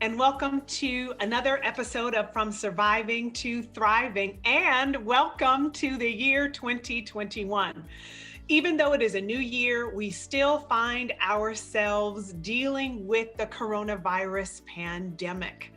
and welcome to another episode of From Surviving to Thriving, and welcome to the year 2021. Even though it is a new year, we still find ourselves dealing with the coronavirus pandemic.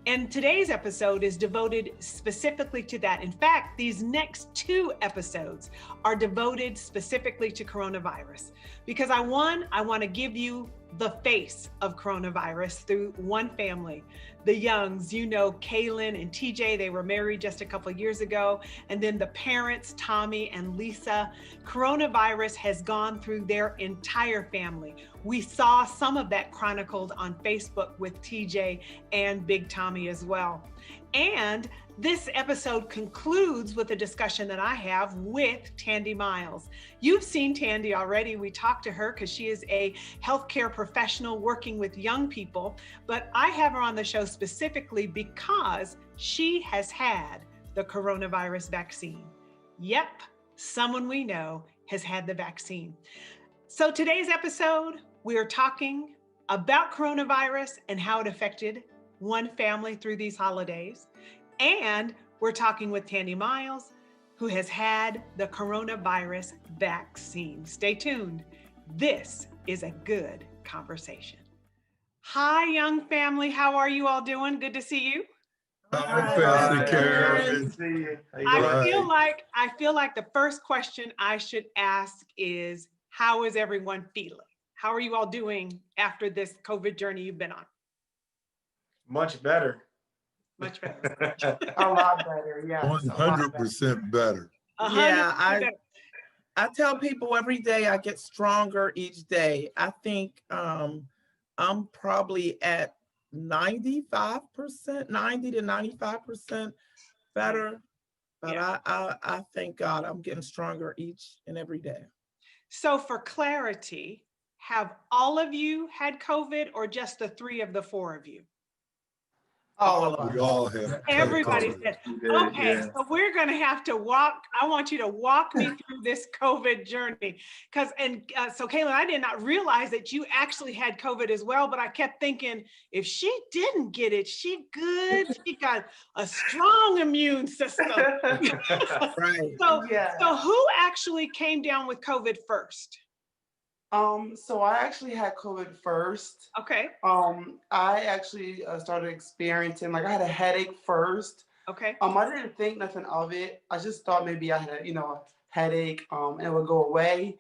And today's episode is devoted specifically to that. In fact, these next two episodes are devoted specifically to coronavirus because I want to give you the face of coronavirus through one family. The Youngs, Kaylin and TJ, they were married just a couple of years ago. And then the parents, Tommy and Lisa. Coronavirus has gone through their entire family. We saw some of that chronicled on Facebook with TJ and Big Tommy as well. And this episode concludes with a discussion that I have with Tandy Miles. You've seen Tandy already. We talked to her because she is a healthcare professional working with young people, but I have her on the show specifically because she has had the coronavirus vaccine. Yep, someone we know has had the vaccine. So today's episode, we are talking about coronavirus and how it affected one family through these holidays. And we're talking with Tandy Miles, who has had the coronavirus vaccine. Stay tuned. This is a good conversation. Hi, young family. How are you all doing? Good to see you. Hi, Pastor Karen. I feel like the first question I should ask is, how is everyone feeling? How are you all doing after this COVID journey you've been on? Much better. Much better. A lot better, yeah. 100% better. Yeah, I tell people every day I get stronger each day. I think I'm probably at 95%, 90 to 95% better. But yeah. I thank God I'm getting stronger each and every day. So for clarity, have all of you had COVID or just the three of the four of you? All of us. We all have. Everybody said, okay, yeah. So we're going to have to I want you to walk me through this COVID journey. So Kaylin, I did not realize that you actually had COVID as well, but I kept thinking, if she didn't get it, she good. She got a strong immune system. Right. So who actually came down with COVID first? So I actually had COVID first. Okay. I actually started experiencing, I had a headache first. Okay. I didn't think nothing of it. I just thought maybe I had a headache, and it would go away.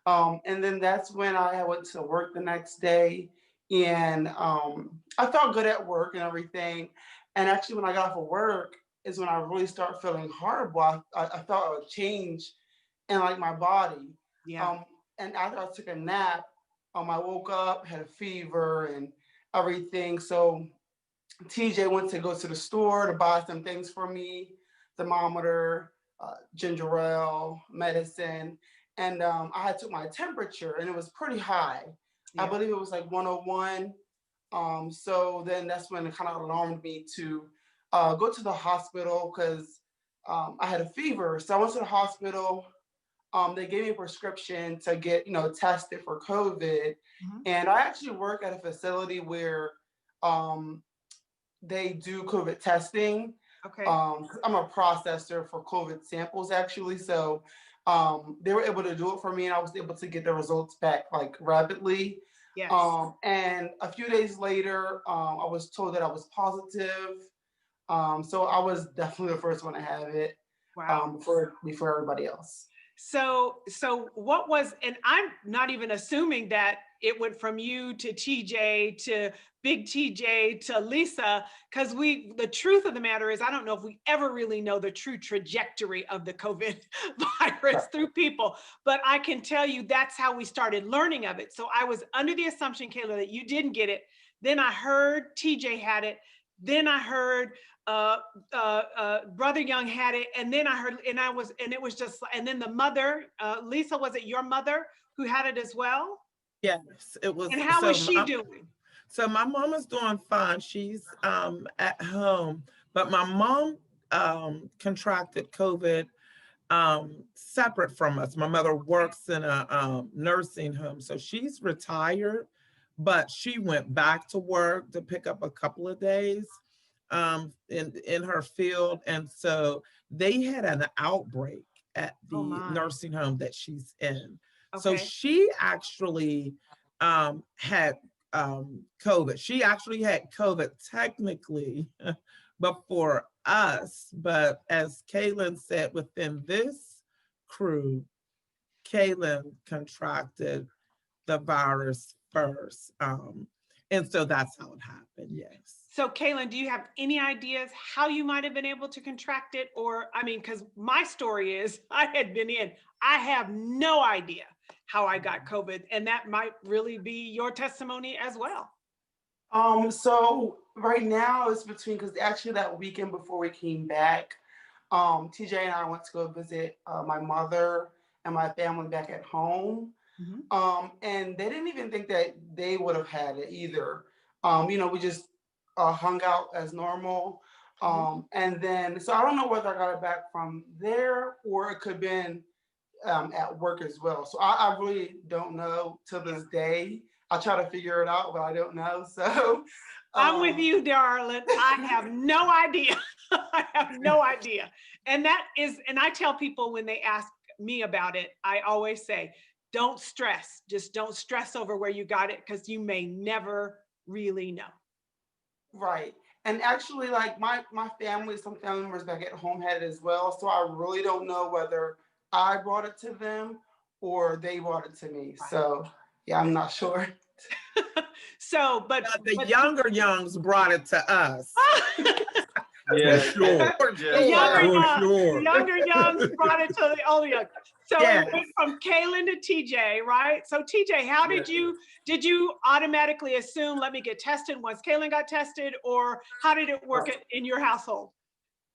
And then that's when I went to work the next day, and I felt good at work and everything. And actually, when I got off of work is when I really started feeling horrible. I felt a change in my body. Yeah. And after I took a nap, I woke up, had a fever and everything. So TJ went to go to the store to buy some things for me, thermometer, ginger ale, medicine. And I took my temperature and it was pretty high. Yeah. I believe it was 101. So then that's when it kind of alarmed me to go to the hospital because I had a fever. So I went to the hospital. They gave me a prescription to get, tested for COVID. Mm-hmm. And I actually work at a facility where they do COVID testing. Okay. I'm a processor for COVID samples, actually. So they were able to do it for me, and I was able to get the results back rapidly. Yes. And a few days later, I was told that I was positive. So I was definitely the first one to have it. Wow. Before everybody else. So what was, and I'm not even assuming that it went from you to TJ to Big TJ to Lisa, because the truth of the matter is, I don't know if we ever really know the true trajectory of the COVID virus through people, but I can tell you that's how we started learning of it. So I was under the assumption, Kayla, that you didn't get it. Then I heard TJ had it. Then I heard Brother Young had it, and then I heard, and it was just, and then the mother, Lisa, was it your mother who had it as well? Yes, it was. And how was she doing? So my mom is doing fine. She's at home, but my mom contracted COVID separate from us. My mother works in a nursing home, so she's retired, but she went back to work to pick up a couple of days in her field. And so they had an outbreak at Oh the my. nursing home that she's in. So Okay. she actually had COVID. She actually had COVID technically before us, but as Kaylin said, within this crew, Kaylin contracted the virus first. And so that's how it happened, yes. So, Kaylin, do you have any ideas how you might have been able to contract it? Or, I mean, because my story is I had been in, I have no idea how I got COVID, and that might really be your testimony as well. So right now it's between, because actually that weekend before we came back, TJ and I went to go visit my mother and my family back at home. And they didn't even think that they would have had it either. We just hung out as normal. And then, so I don't know whether I got it back from there or it could have been at work as well. So I really don't know till this day. I try to figure it out, but I don't know. So I'm with you, darling. I have no idea. I have no idea. And that is, and I tell people when they ask me about it, I always say, don't stress. Just don't stress over where you got it because you may never really know. Right. And actually, like my family, some family members back at home had it as well. So I really don't know whether I brought it to them or they brought it to me. So yeah, I'm not sure. So, but the younger youngs brought it to us. Yeah, For sure. The sure. younger youngs brought it to the older young. So Yes. it went from Kaylin to TJ, right? So TJ, how did you automatically assume, let me get tested once Kaylin got tested, or how did it work in your household?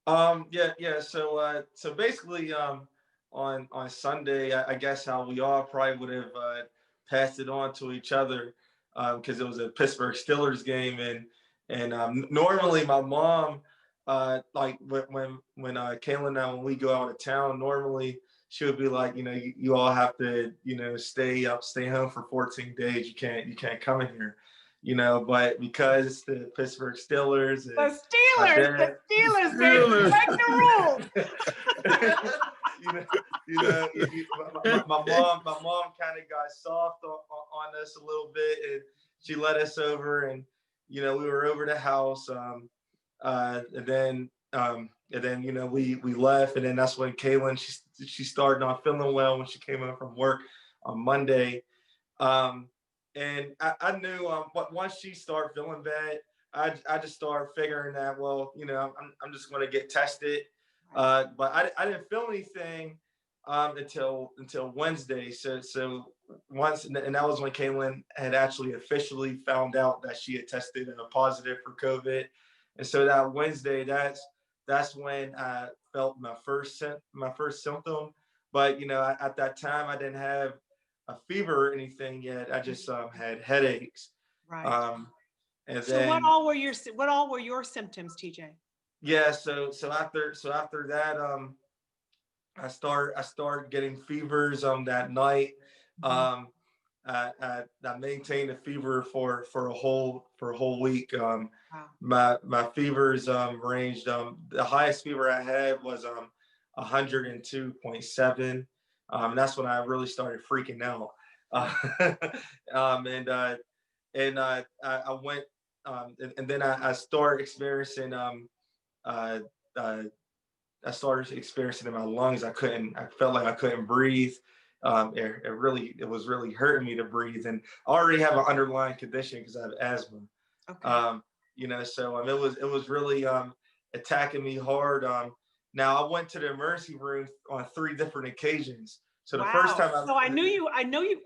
Yeah. So basically, on Sunday, I guess how we all probably would have passed it on to each other, because it was a Pittsburgh Steelers game, and normally my mom, like when Kaylin and I, when we go out of town, normally she would be like, you all have to, stay home for 14 days. You can't come in here, but because it's the Pittsburgh Steelers, The Steelers, Steelers. break the rules. my mom kind of got soft on us a little bit, and she let us over, and we were over the house, and then we left, and then that's when Kaylin, she started not feeling well when she came home from work on Monday, and I knew once she started feeling bad, I just started figuring that, well, I'm just going to get tested, but I didn't feel anything until Wednesday. So once, and that was when Kaylin had actually officially found out that she had tested positive for COVID. And so that Wednesday, that's when I felt my first symptom. But at that time, I didn't have a fever or anything yet. I just had headaches. Right. And So then, what all were your symptoms, TJ? yeah, so after that, I start getting fevers that night. I maintained a fever for a whole week. Wow. My fevers ranged. The highest fever I had was 102.7. That's when I really started freaking out. I went, and then I started experiencing I started experiencing in my lungs. I felt like I couldn't breathe. It was really hurting me to breathe. And I already have an underlying condition because I have asthma. Okay. So it was really attacking me hard. Now I went to the emergency room on 3 different occasions. So the first time I know you,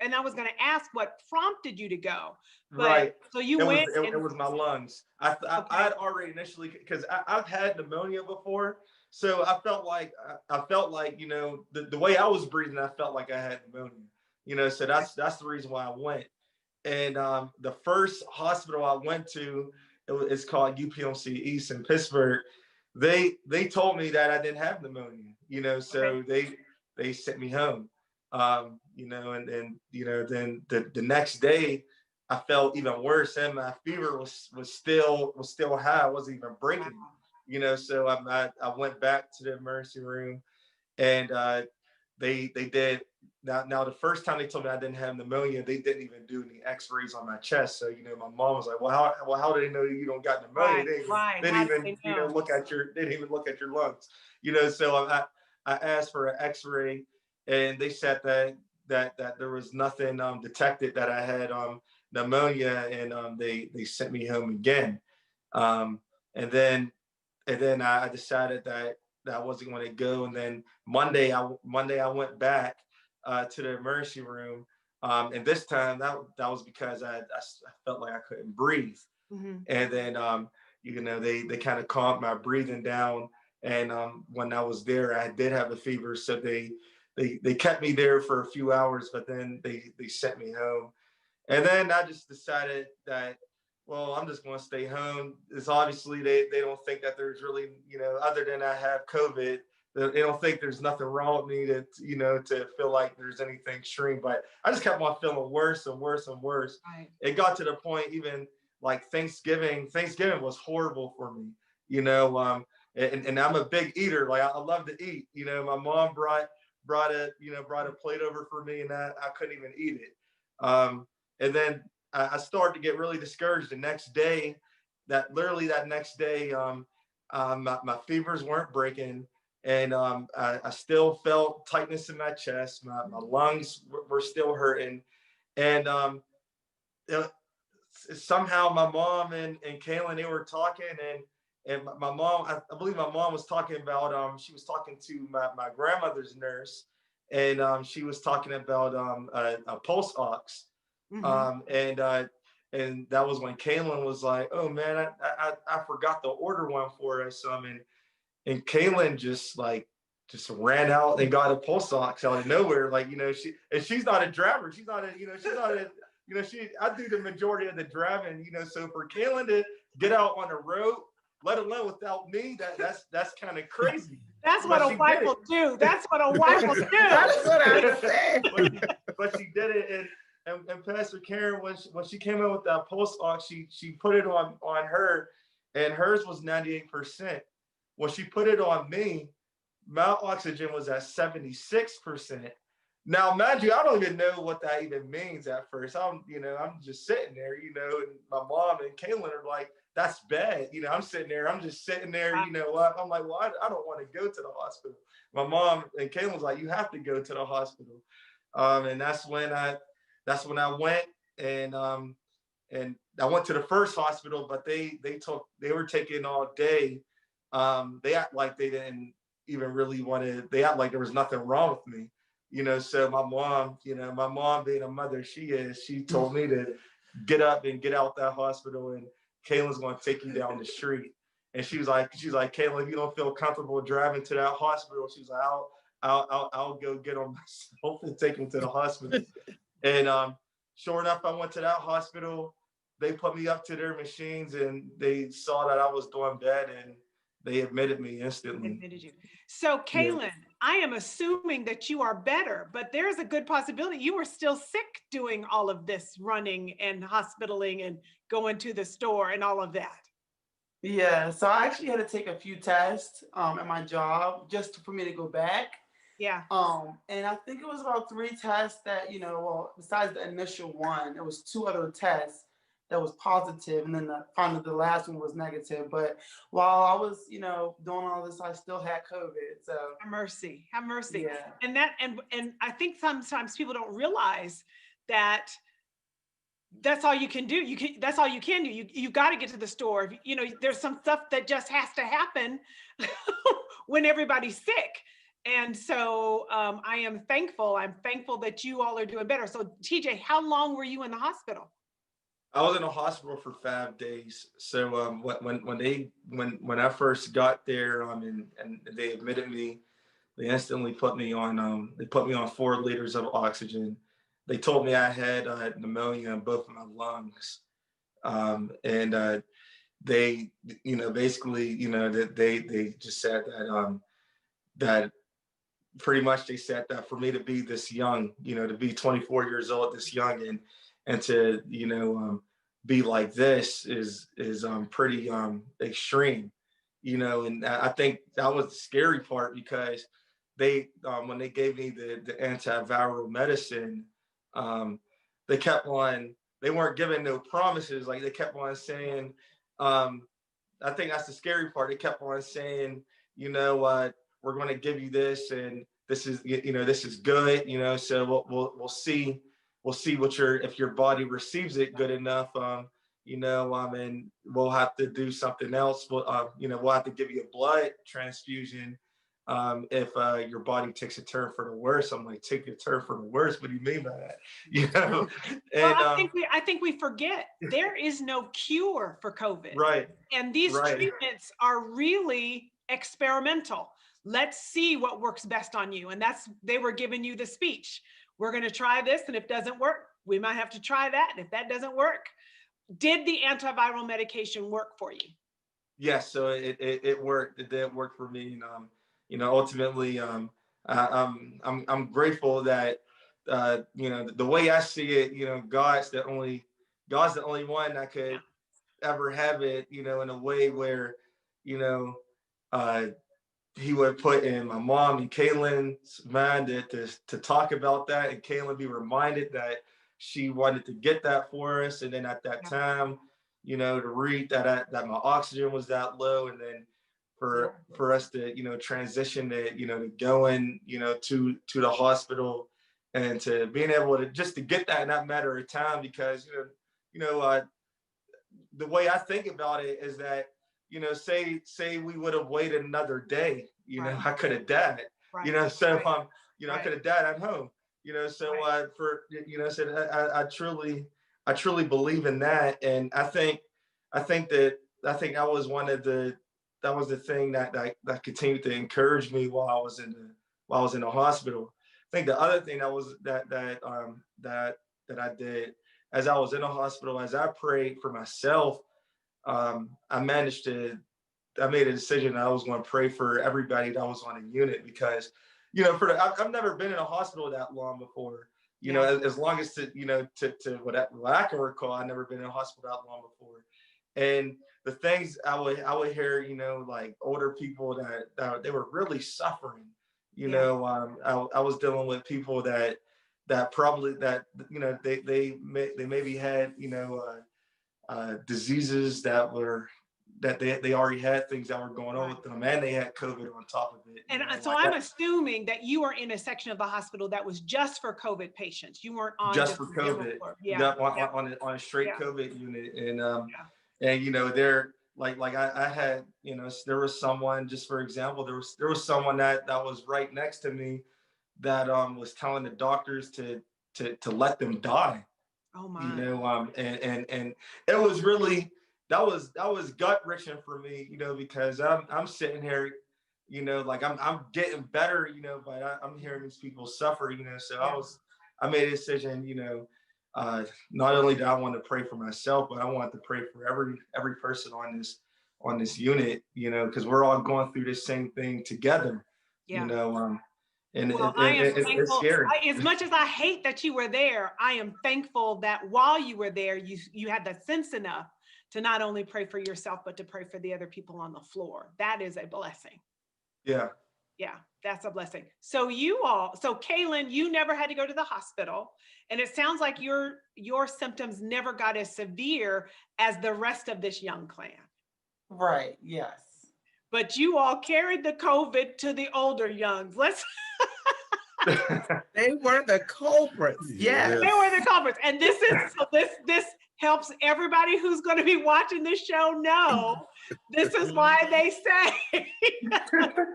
and I was going to ask what prompted you to go. But, right. So you went. It was my lungs. I had already initially, because I've had pneumonia before. So I felt like the way I was breathing, I felt like I had pneumonia. So that's the reason why I went. And the first hospital I went to, it's called UPMC East in Pittsburgh. They told me that I didn't have pneumonia. So they sent me home. And then then the next day I felt even worse, and my fever was still high. I wasn't even breaking, you know. So I went back to the emergency room, and they did. Now the first time they told me I didn't have pneumonia, they didn't even do any X-rays on my chest. So you know, my mom was like, well, how do they know you don't got pneumonia? Right. They How didn't do even they know? they didn't even look at your lungs, you know. So I asked for an X-ray, and they said that there was nothing detected that I had pneumonia, and they sent me home again. Um, and then I decided that I wasn't going to go. And then Monday I went back to the emergency room, and this time that was because I felt like I couldn't breathe. Mm-hmm. And then you know, they kind of calmed my breathing down. And when I was there, I did have a fever, so they kept me there for a few hours, but then they sent me home. And then I just decided that, well, I'm just going to stay home. It's obviously they don't think that there's really, you know, other than I have COVID, they don't think there's nothing wrong with me to, you know, to feel like there's anything extreme. But I just kept on feeling worse and worse and worse. Right. It got to the point, even like Thanksgiving was horrible for me, you know. And I'm a big eater. Like I love to eat. You know, my mom brought a plate over for me, and I couldn't even eat it. And then I started to get really discouraged the next day. That next day, my fevers weren't breaking, and I still felt tightness in my chest. My lungs were still hurting, and somehow my mom and Kaylin, they were talking, and my mom, I believe my mom was talking about she was talking to my grandmother's nurse, and she was talking about a pulse ox. Mm-hmm. And that was when Kaylin was like, "Oh man, I forgot to order one for us." And Kaylin just ran out and got a pulse ox out of nowhere. Like, you know, she's not a driver. She's not a, you know, she's not a, you know, I do the majority of the driving, you know. So for Kaylin to get out on the road, let alone without me, that's kind of crazy. That's what a wife will do. That's what a wife will do. That's what I said. But she did it, and Pastor Karen, when she came in with that pulse ox, she put it on her, and hers was 98%. When she put it on me, my oxygen was at 76%. Now, mind you, I don't even know what that even means at first. I'm just sitting there, you know, and my mom and Kaylin are like, "That's bad." You know, I'm just sitting there, you know what? I'm like, well, I don't want to go to the hospital. My mom and Kaylin was like, "You have to go to the hospital." And that's when I went, and I went to the first hospital, but they were taking all day. They act like they didn't even really want to. They act like there was nothing wrong with me, you know. So my mom being a mother she told me to get up and get out that hospital, and Kaylin's going to take you down the street. And she's like, "Kaylin, if you don't feel comfortable driving to that hospital," she's like, I'll go get on myself and take him to the hospital." And sure enough, I went to that hospital. They put me up to their machines, and they saw that I was doing bad, and they admitted me instantly. Admitted you. So, Kaylin, I am assuming that you are better, but there's a good possibility you were still sick doing all of this running and hospitaling and going to the store and all of that. Yeah, so I actually had to take a few tests at my job just for me to go back. Yeah. And I think it was about 3 tests that, you know, well, besides the initial one, there was 2 other tests that was positive, and then finally the last one was negative. But while I was, you know, doing all this, I still had COVID. So have mercy, have mercy. Yeah. And I think sometimes people don't realize that that's all you can do. That's all you can do. You got to get to the store. You know, there's some stuff that just has to happen when everybody's sick. And so I am thankful. I'm thankful that you all are doing better. So TJ, how long were you in the hospital? I was in the hospital for 5 days. So when I first got there, and they admitted me, they instantly put me on 4 liters of oxygen. They told me I had pneumonia in both of my lungs, and they, you know, basically, you know, that they just said that that pretty much they said that for me to be this young, you know, to be 24 years old, this young, and to, be like this is pretty extreme, and I think that was the scary part because they when they gave me the antiviral medicine, they kept on, they weren't giving no promises. Like they kept on saying, I think that's the scary part. They kept on saying, we're going to give you this, and this is, this is good, so we'll see, what if your body receives it good enough, and we'll have to do something else. We'll have to give you a blood transfusion if your body takes a turn for the worse. I'm like, take a turn for the worse? What do you mean by that? And well, I think we forget there is no cure for COVID. Right. And these treatments are really experimental. Let's see what works best on you. And they were giving you the speech. We're going to try this, and if it doesn't work, we might have to try that. And if that doesn't work, did the antiviral medication work for you? Yes, so it worked. It did work for me, and ultimately, I'm grateful that the way I see it, God's the only one that could ever have it, in a way where, he would put in my mom and Kaylin's mind to talk about that, and Kaylin be reminded that she wanted to get that for us. And then at that time, to read that my oxygen was that low, and then for us to, transition to going, to the hospital, and to being able to just to get that in that matter of time, because, the way I think about it is that, say we would have waited another day, I could have died, so I could have died at home, so I truly believe in that. And I think that was the thing that continued to encourage me while I was in the hospital. I think the other thing that I did as I was in the hospital, as I prayed for myself, I made a decision that I was going to pray for everybody that was on the unit, because, I've never been in a hospital that long before, as long as to what I can recall, I've never been in a hospital that long before. And the things I would hear, like older people that they were really suffering, I was dealing with people that probably they maybe had, diseases that they already had, things that were going on with them, and they had COVID on top of it. And so I'm assuming that you were in a section of the hospital that was just for COVID patients. You weren't on just for COVID, on a straight COVID unit. And they're like I had, there was someone, just for example, there was someone that was right next to me that was telling the doctors to let them die. Oh my. And it was really, that was gut wrenching for me, because I'm sitting here, like I'm getting better, but I'm hearing these people suffer, so I made a decision, not only did I want to pray for myself, but I wanted to pray for every person on this unit, because we're all going through this same thing together, and it's scary. As much as I hate that you were there, I am thankful that while you were there, you had the sense enough to not only pray for yourself, but to pray for the other people on the floor. That is a blessing. Yeah. Yeah, that's a blessing. So Kaylin, you never had to go to the hospital, and it sounds like your symptoms never got as severe as the rest of this young clan. Right, yes. But you all carried the COVID to the older youngs. They were the culprits. Yes. They were the culprits. And this helps everybody who's going to be watching this show know this is why they say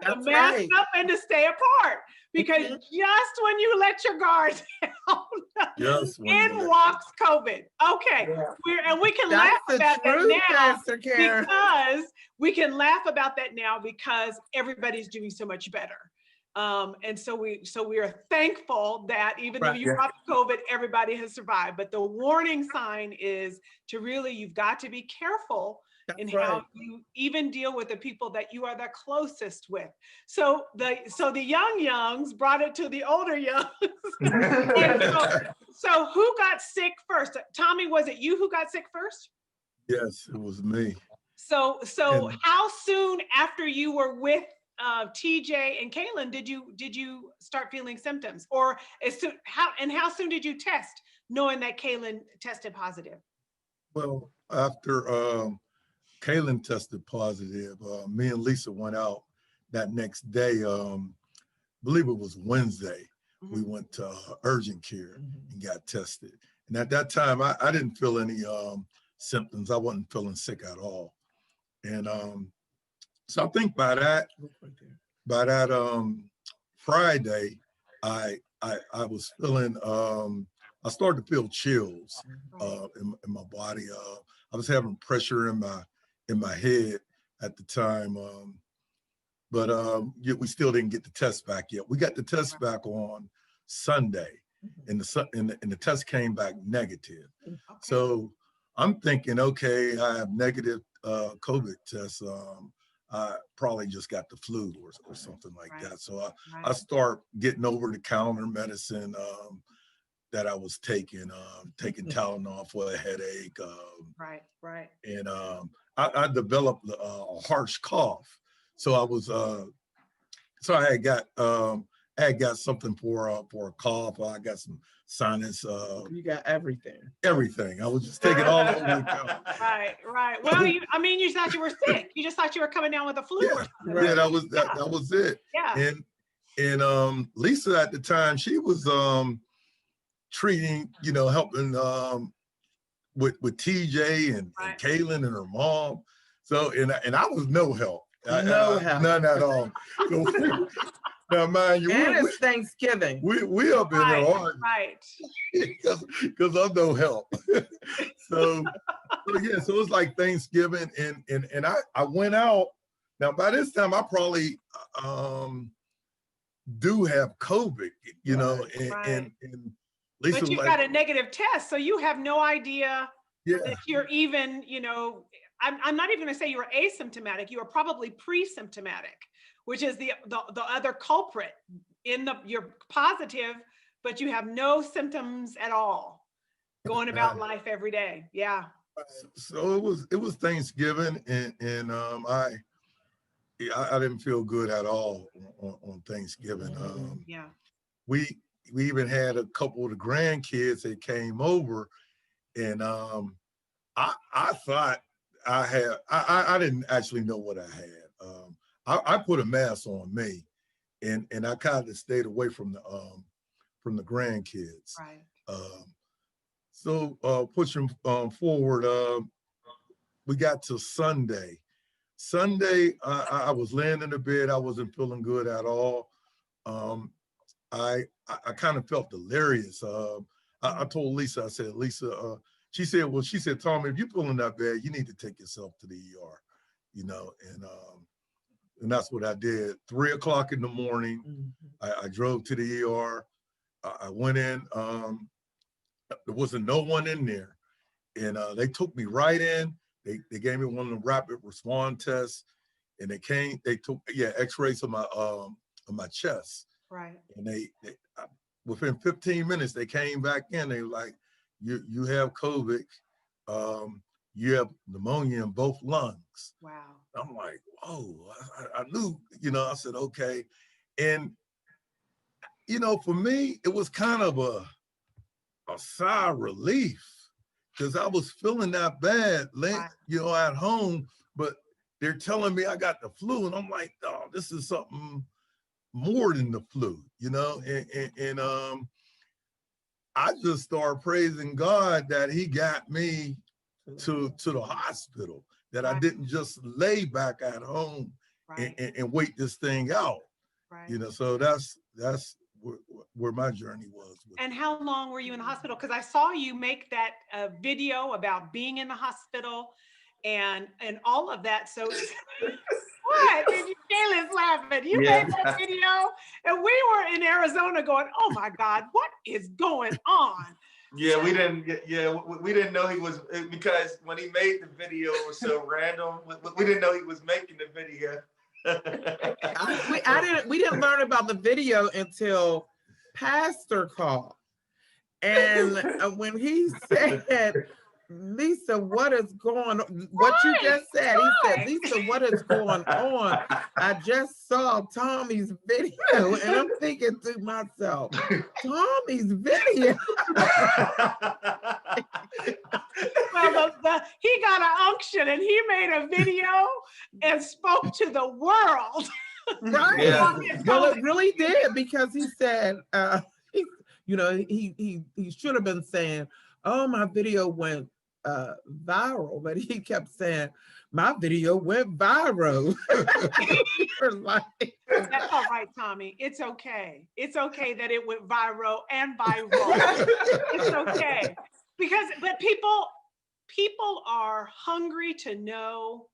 to mask up and to stay apart. Because just when you let your guard down, in walks COVID. Okay. Yeah. We can laugh about that now because we can laugh about that now because everybody's doing so much better. And so we are thankful that even though Right. you got COVID, everybody has survived. But the warning sign is to really, you've got to be careful in That's how right. you even deal with the people that you are the closest with. So the youngs brought it to the older youngs. And so who got sick first? Tommy, was it you who got sick first? Yes, it was me. So And how soon after you were with TJ and Kaylin did you start feeling symptoms? Or how soon did you test, knowing that Kaylin tested positive? well, after Kaylin tested positive, me and Lisa went out that next day. Believe it was Wednesday. We Mhm. went to urgent care Mhm. and got tested. And at that time, I didn't feel any symptoms. I wasn't feeling sick at all. And so I think Look right there. by that Friday, I was feeling I started to feel chills Right. in my body. I was having pressure in my head at the time. But yet we still didn't get the test back yet. We got the test back on Sunday, and the test came back negative. Okay. So I'm thinking, okay, I have negative COVID test. I probably just got the flu or something like Right. that. So I Right. start getting over the counter medicine that I was taking Tylenol for a headache, Right. Right. and I developed a harsh cough. So I was so I had got something for a cough. I got some sinus, You got everything. everything. I was just taking all over the counter. Right. Well, you thought you were sick. You just thought you were coming down with a flu or Yeah, something. yeah, that was it. Yeah. And Lisa at the time, she was treating, helping with TJ and Right. Kaylin and her mom. So and I was no help. No help. None at all. So, now mind you, And it's Thanksgiving. we up in there arguing Right. because I'm no help. so yeah, so it's like Thanksgiving and I went out. Now by this time I probably do have COVID, Right. and Lisa But was you like, got a negative test, so you have no idea yeah, that you're even, I'm not even gonna say you were asymptomatic, you were probably pre-symptomatic, which is the other culprit you're positive, but you have no symptoms at all, going about life every day. Yeah. so it was Thanksgiving and I didn't feel good at all on Thanksgiving. Yeah. We even had a couple of the grandkids that came over, and I thought I didn't actually know what I had. I put a mask on me, and I kind of stayed away from the grandkids. Right. So pushing forward, we got to Sunday. Sunday, I was laying in the bed. I wasn't feeling good at all. I kind of felt delirious. I told Lisa, I said, Lisa, she said, Tommy, if you're feeling that bad, you need to take yourself to the ER, and that's what I did. 3 o'clock in the morning, I drove to the ER. I went in. There wasn't no one in there, and they took me right in. They gave me one of the rapid response tests, and they took X-rays of my chest. Right. And they within 15 minutes they came back in. They were like, you have COVID, you have pneumonia in both lungs. Wow. I'm like, whoa, I knew, I said, okay. And for me, it was kind of a sigh of relief because I was feeling that bad, at home, but they're telling me I got the flu, and I'm like, oh, this is something more than the flu, and I just started praising God that He got me to the hospital, that I didn't just lay back at home and wait this thing out, Right. So that's where my journey was. And how long were you in the hospital? Because I saw you make that video about being in the hospital and all of that. So What? And Kayla's laughing. You Yeah. made that video, and we were in Arizona going, "Oh my God, what is going on?" Yeah, we didn't. Yeah, we didn't know he was, because when he made the video, it was so random. We didn't know he was making the video. We didn't learn about the video until Pastor called, and when he said, "Lisa, what is going on?" What you just said, he said, "Lisa, what is going on? I just saw Tommy's video," and I'm thinking to myself, "Tommy's video." Well, he got an unction, and he made a video and spoke to the world. Right. Yeah. Well, it really did, because he said, he should have been saying, "Oh, my video went viral," but he kept saying, "My video went viral." We're like, That's all right, Tommy. It's okay. It's okay that it went viral and viral. It's okay. But people are hungry to know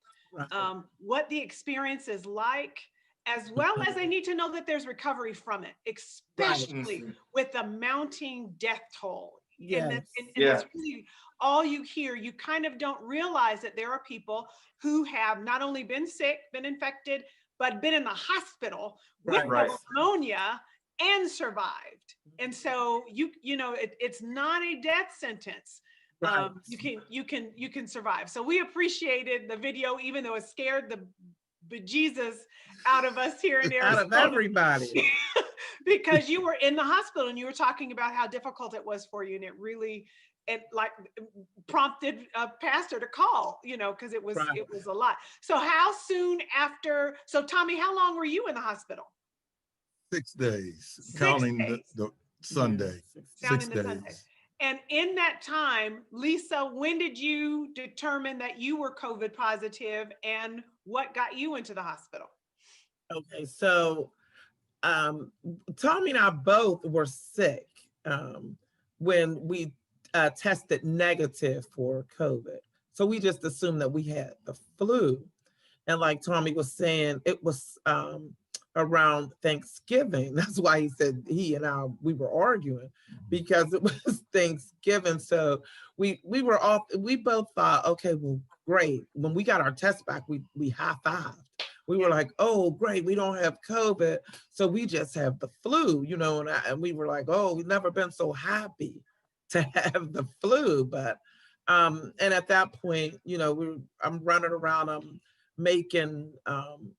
what the experience is like, as well as they need to know that there's recovery from it, especially with the mounting death toll. yes. And that's really all you hear. You kind of don't realize that there are people who have not only been sick, been infected, but been in the hospital with Right. pneumonia and survived. And so it's not a death sentence. Right. You can survive. So we appreciated the video, even though it scared the bejesus out of us here in Arizona. Out of everybody. Because you were in the hospital and you were talking about how difficult it was for you, and it prompted a pastor to call, because it was a lot. So how soon after? So Tommy, how long were you in the hospital? 6 days, 6 counting days. the Sunday. Counting 6 the Sunday. days. And in that time, Lisa, when did you determine that you were COVID positive, and what got you into the hospital? Okay, so Tommy and I both were sick when we tested negative for COVID. So we just assumed that we had the flu. And like Tommy was saying, it was around Thanksgiving. That's why he said we were arguing, because it was Thanksgiving. So we both thought, okay, well, great. When we got our test back, we high-fived. We were like, oh, great, we don't have COVID, so we just have the flu, and we were like, oh, we've never been so happy to have the flu. But and at that point, I'm running around, I'm making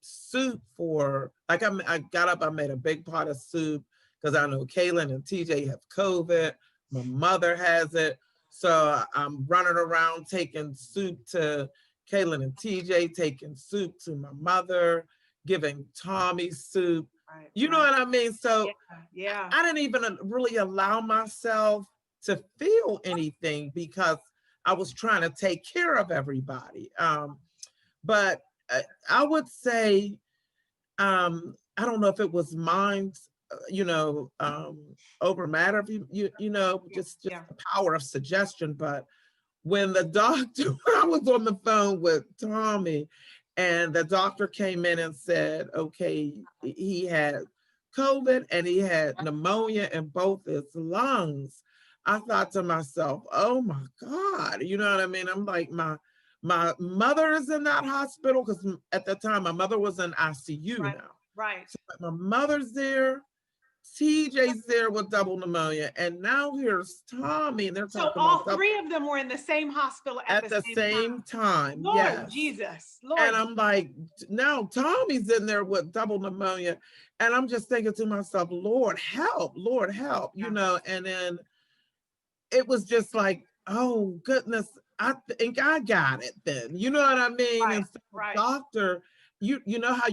soup for, I got up, I made a big pot of soup, because I know Kaylin and TJ have COVID, my mother has it. So I'm running around taking soup to Kaylin and TJ, taking soup to my mother, giving Tommy soup. Right, you know what I mean? So yeah. I didn't even really allow myself to feel anything, because I was trying to take care of everybody. But I would say, I don't know if it was mind, over matter, just the power of suggestion. But when the doctor, when I was on the phone with Tommy, and the doctor came in and said, okay, he had COVID and he had pneumonia in both his lungs, I thought to myself, oh my God, you know what I mean? I'm like, my mother is in that hospital, because at the time my mother was in ICU now. Right. So my mother's there, TJ's there with double pneumonia, and now here's Tommy, and they're talking So all about three of them were in the same hospital at the same time. Lord yes. Jesus. Lord. And I'm like, now Tommy's in there with double pneumonia, and I'm just thinking to myself, Lord help, and then it was just like, oh goodness, I think I got it then. You know what I mean? Right, and so right. Doctor, you know how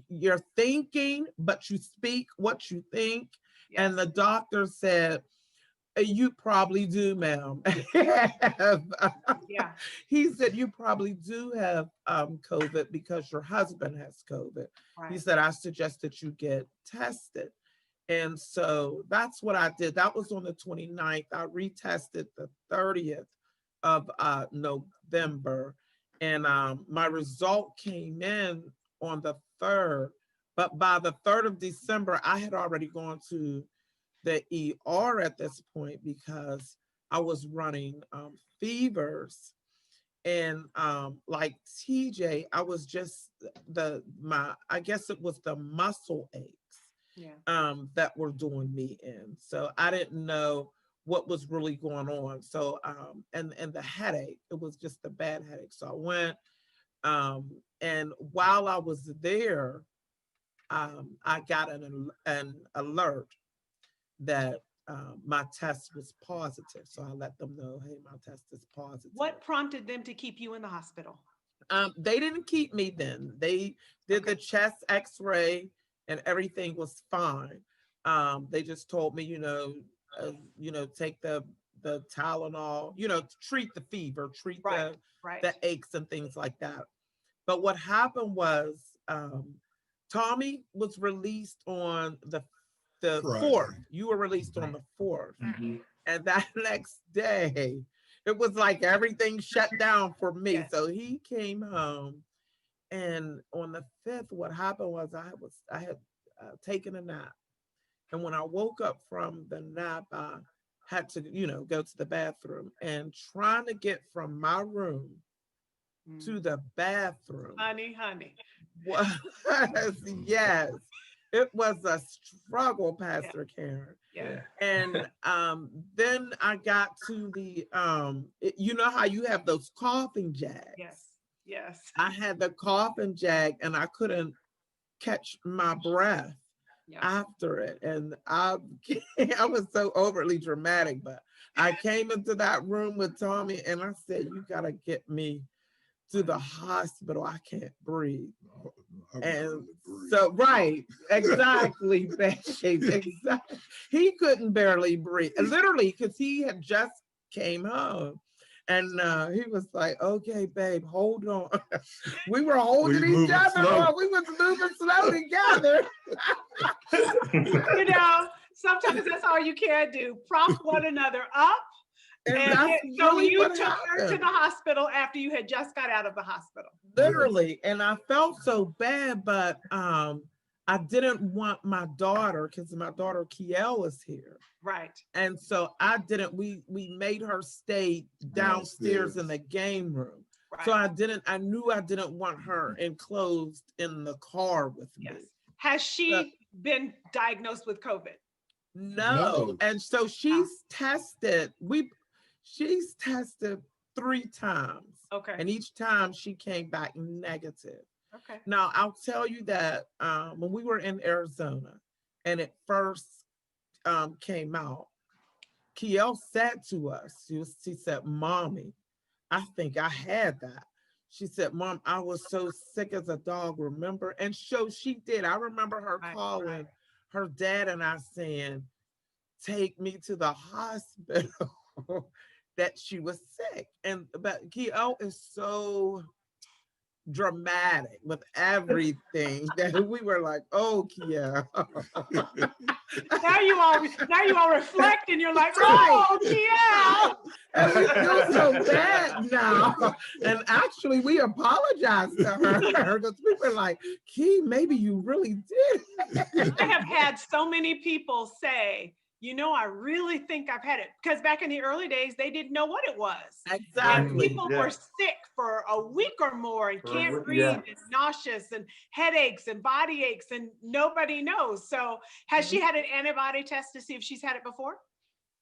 you're thinking, but you speak what you think. Yes. And the doctor said, you probably do, ma'am. Yeah. He said, you probably do have COVID because your husband has COVID. Right. He said, I suggest that you get tested. And so that's what I did. That was on the 29th. I retested the 30th of November. And my result came in on the 3rd, but by the 3rd of December, I had already gone to the ER at this point because I was running fevers. And like TJ, I was just I guess it was the muscle aches that were doing me in. So I didn't know what was really going on. So and the headache, it was just a bad headache. So I went, and while I was there, I got an alert that my test was positive. So I let them know, hey, my test is positive. What prompted them to keep you in the hospital? They didn't keep me then. They did the chest x-ray and everything was fine. They just told me, take the Tylenol, to treat the fever, treat the aches and things like that. But what happened was Tommy was released on the 4th. You were released on the 4th. Mhm. And that next day, it was like everything shut down for me. Yes. So he came home, and on the 5th, what happened was I had taken a nap. And when I woke up from the nap, I had to, go to the bathroom, and trying to get from my room to the bathroom. Honey. Was, yes, it was a struggle, Pastor Karen. Yeah. And then I got to the, you know how you have those coughing jags? Yes. I had the coughing jag, and I couldn't catch my breath after it. And I was so overly dramatic, but I came into that room with Tommy, and I said, you got to get me to the hospital. I can't breathe. And so, right, exactly, babe, exactly. He couldn't barely breathe, literally, because he had just came home. And he was like, okay, babe, hold on. We were holding each other on. We was moving slow together. Sometimes that's all you can do. Prop one another up. And so really you took her to the hospital after you had just got out of the hospital. Literally. And I felt so bad, but I didn't want my daughter, because my daughter Kiel was here. Right. And so we made her stay downstairs in the game room. Right. So I knew I didn't want her enclosed in the car with me. Has she been diagnosed with COVID? No. And so she's tested. She's tested 3 times. Okay. And each time she came back negative. Okay. Now, I'll tell you that when we were in Arizona and it first came out, Kiel said to us, she said, Mommy, I think I had that. She said, Mom, I was so sick as a dog, remember? And so she did. I remember her calling her dad and I saying, take me to the hospital. That she was sick. But Kiel is so dramatic with everything that we were like, oh, Kiel. now you all reflect and you're like, oh, Kiel. And we feel so bad now. And actually we apologized to her because we were like, Key, maybe you really did. I have had so many people say, I really think I've had it. Because back in the early days, they didn't know what it was. Exactly. And people were sick for a week or more and can't breathe and nauseous and headaches and body aches and nobody knows. So has she had an antibody test to see if she's had it before?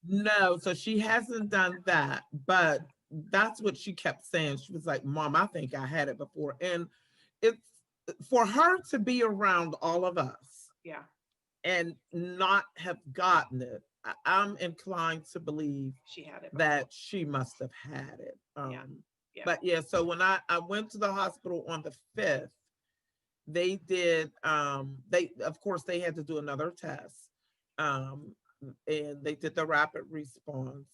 No, so she hasn't done that. But that's what she kept saying. She was like, Mom, I think I had it before. And it's for her to be around all of us. Yeah. And not have gotten it, I'm inclined to believe she had it that she must have had it. But so when I went to the hospital on the 5th, they did, of course, they had to do another test. And they did the rapid response.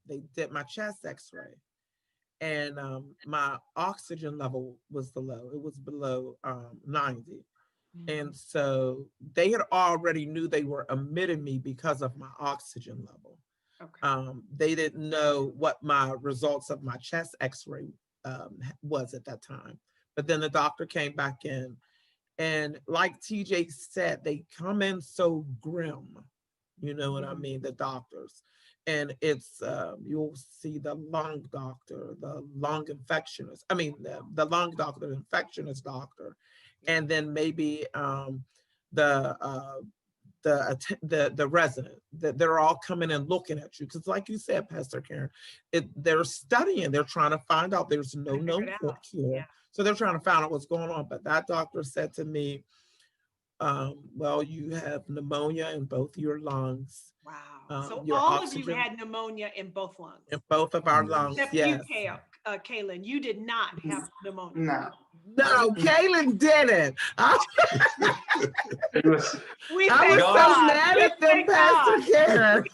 They did my chest x-ray. And my oxygen level was low. It was below 90. And so they had already knew they were admitting me because of my oxygen level. Okay. They didn't know what my results of my chest x-ray was at that time. But then the doctor came back in And like TJ said, they come in so grim, you know what I Mhm. mean, the doctors. And it's, you'll see the lung doctor, the lung infectionist, I mean, the lung doctor, the infectionist doctor, and then maybe the the resident, that they're all coming and looking at you because, like you said, Pastor Karen, they're studying, they're trying to find out. There's no I figured known it out. cure, Yeah. so they're trying to find out what's going on. But that doctor said to me, well, you have pneumonia in both your lungs, Wow. So your all of you oxygen had pneumonia in both lungs, in both of our lungs. except you, Yes. Kaylin. You did not have pneumonia. No. No, Kaylin didn't. It was We I thank was so God. mad We at them, thank God. Pastor Karen.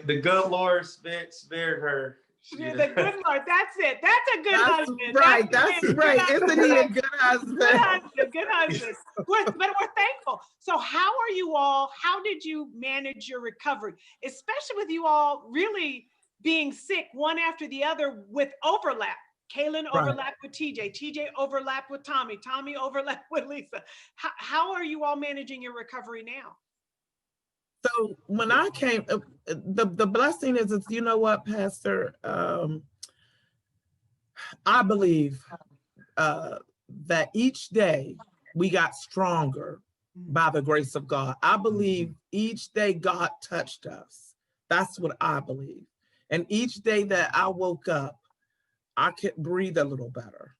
the good Lord spared her. Yeah, the good Lord. That's it. That's a good That's husband. right. That's good right. husband. Isn't he a good husband? Good husband. Good husband. But we're thankful. So how are you all? How did you manage your recovery, especially with you all really being sick one after the other with overlap? Kaylin Right. overlapped with TJ. TJ overlapped with Tommy. Tommy overlapped with Lisa. How are you all managing your recovery now? So when I came, the blessing is, you know what, Pastor, I believe that each day we got stronger by the grace of God. I believe each day God touched us. That's what I believe. And each day that I woke up, I could breathe a little better.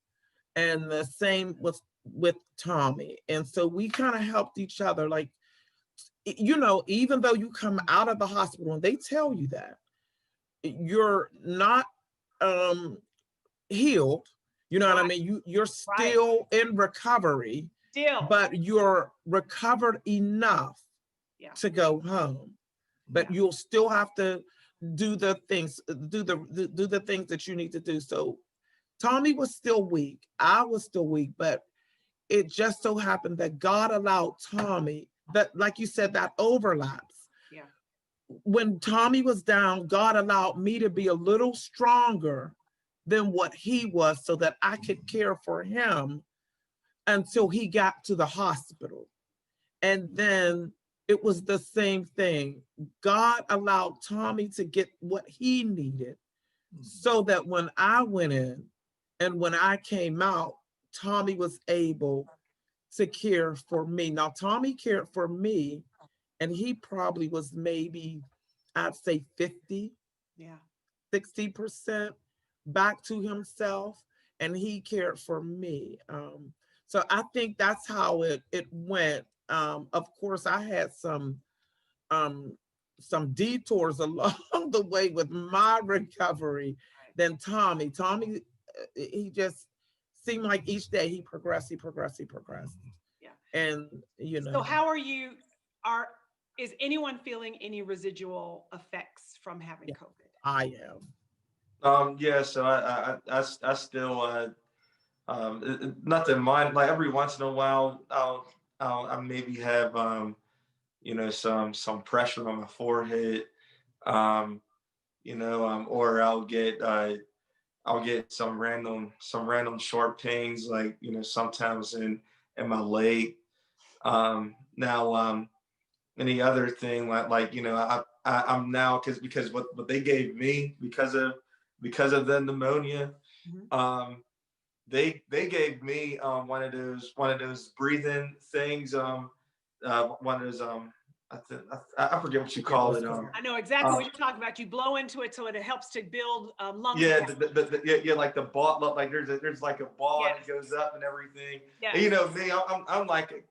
And the same with Tommy. And so we kind of helped each other. Like, you know, even though you come out of the hospital and they tell you that you're not healed, you know what I mean? You're still in recovery, but you're recovered enough to go home. But you'll still have to do the things, do the things that you need to do. So Tommy was still weak. I was still weak, but it just so happened that God allowed Tommy, that, like you said, that overlaps. Yeah. When Tommy was down, God allowed me to be a little stronger than what he was so that I could care for him until he got to the hospital. And then it was the same thing. God allowed Tommy to get what he needed so that when I went in and when I came out, Tommy was able to care for me. Now, Tommy cared for me, and he probably was maybe, I'd say 50, 60% back to himself, and he cared for me. So I think that's how it went. Of course, I had some detours along the way with my recovery than Tommy. Tommy, he just seemed like each day he progressed. Yeah. And you know. So how are you? Is anyone feeling any residual effects from having COVID? I am. Yeah. So I still nothing mind. Like every once in a while, I maybe have you know, some pressure on my forehead, you know, or I'll get some random sharp pains, like, you know, sometimes in my leg. Now, any other thing like you know, I'm now because what they gave me because of the pneumonia, they gave me one of those breathing things, one of those I forget what you call it. I know exactly what you're talking about. You blow into it so it helps to build lung yeah, capacity. yeah, like the ball, like there's like a ball that goes up and everything. Yeah. And, you know me, I'm like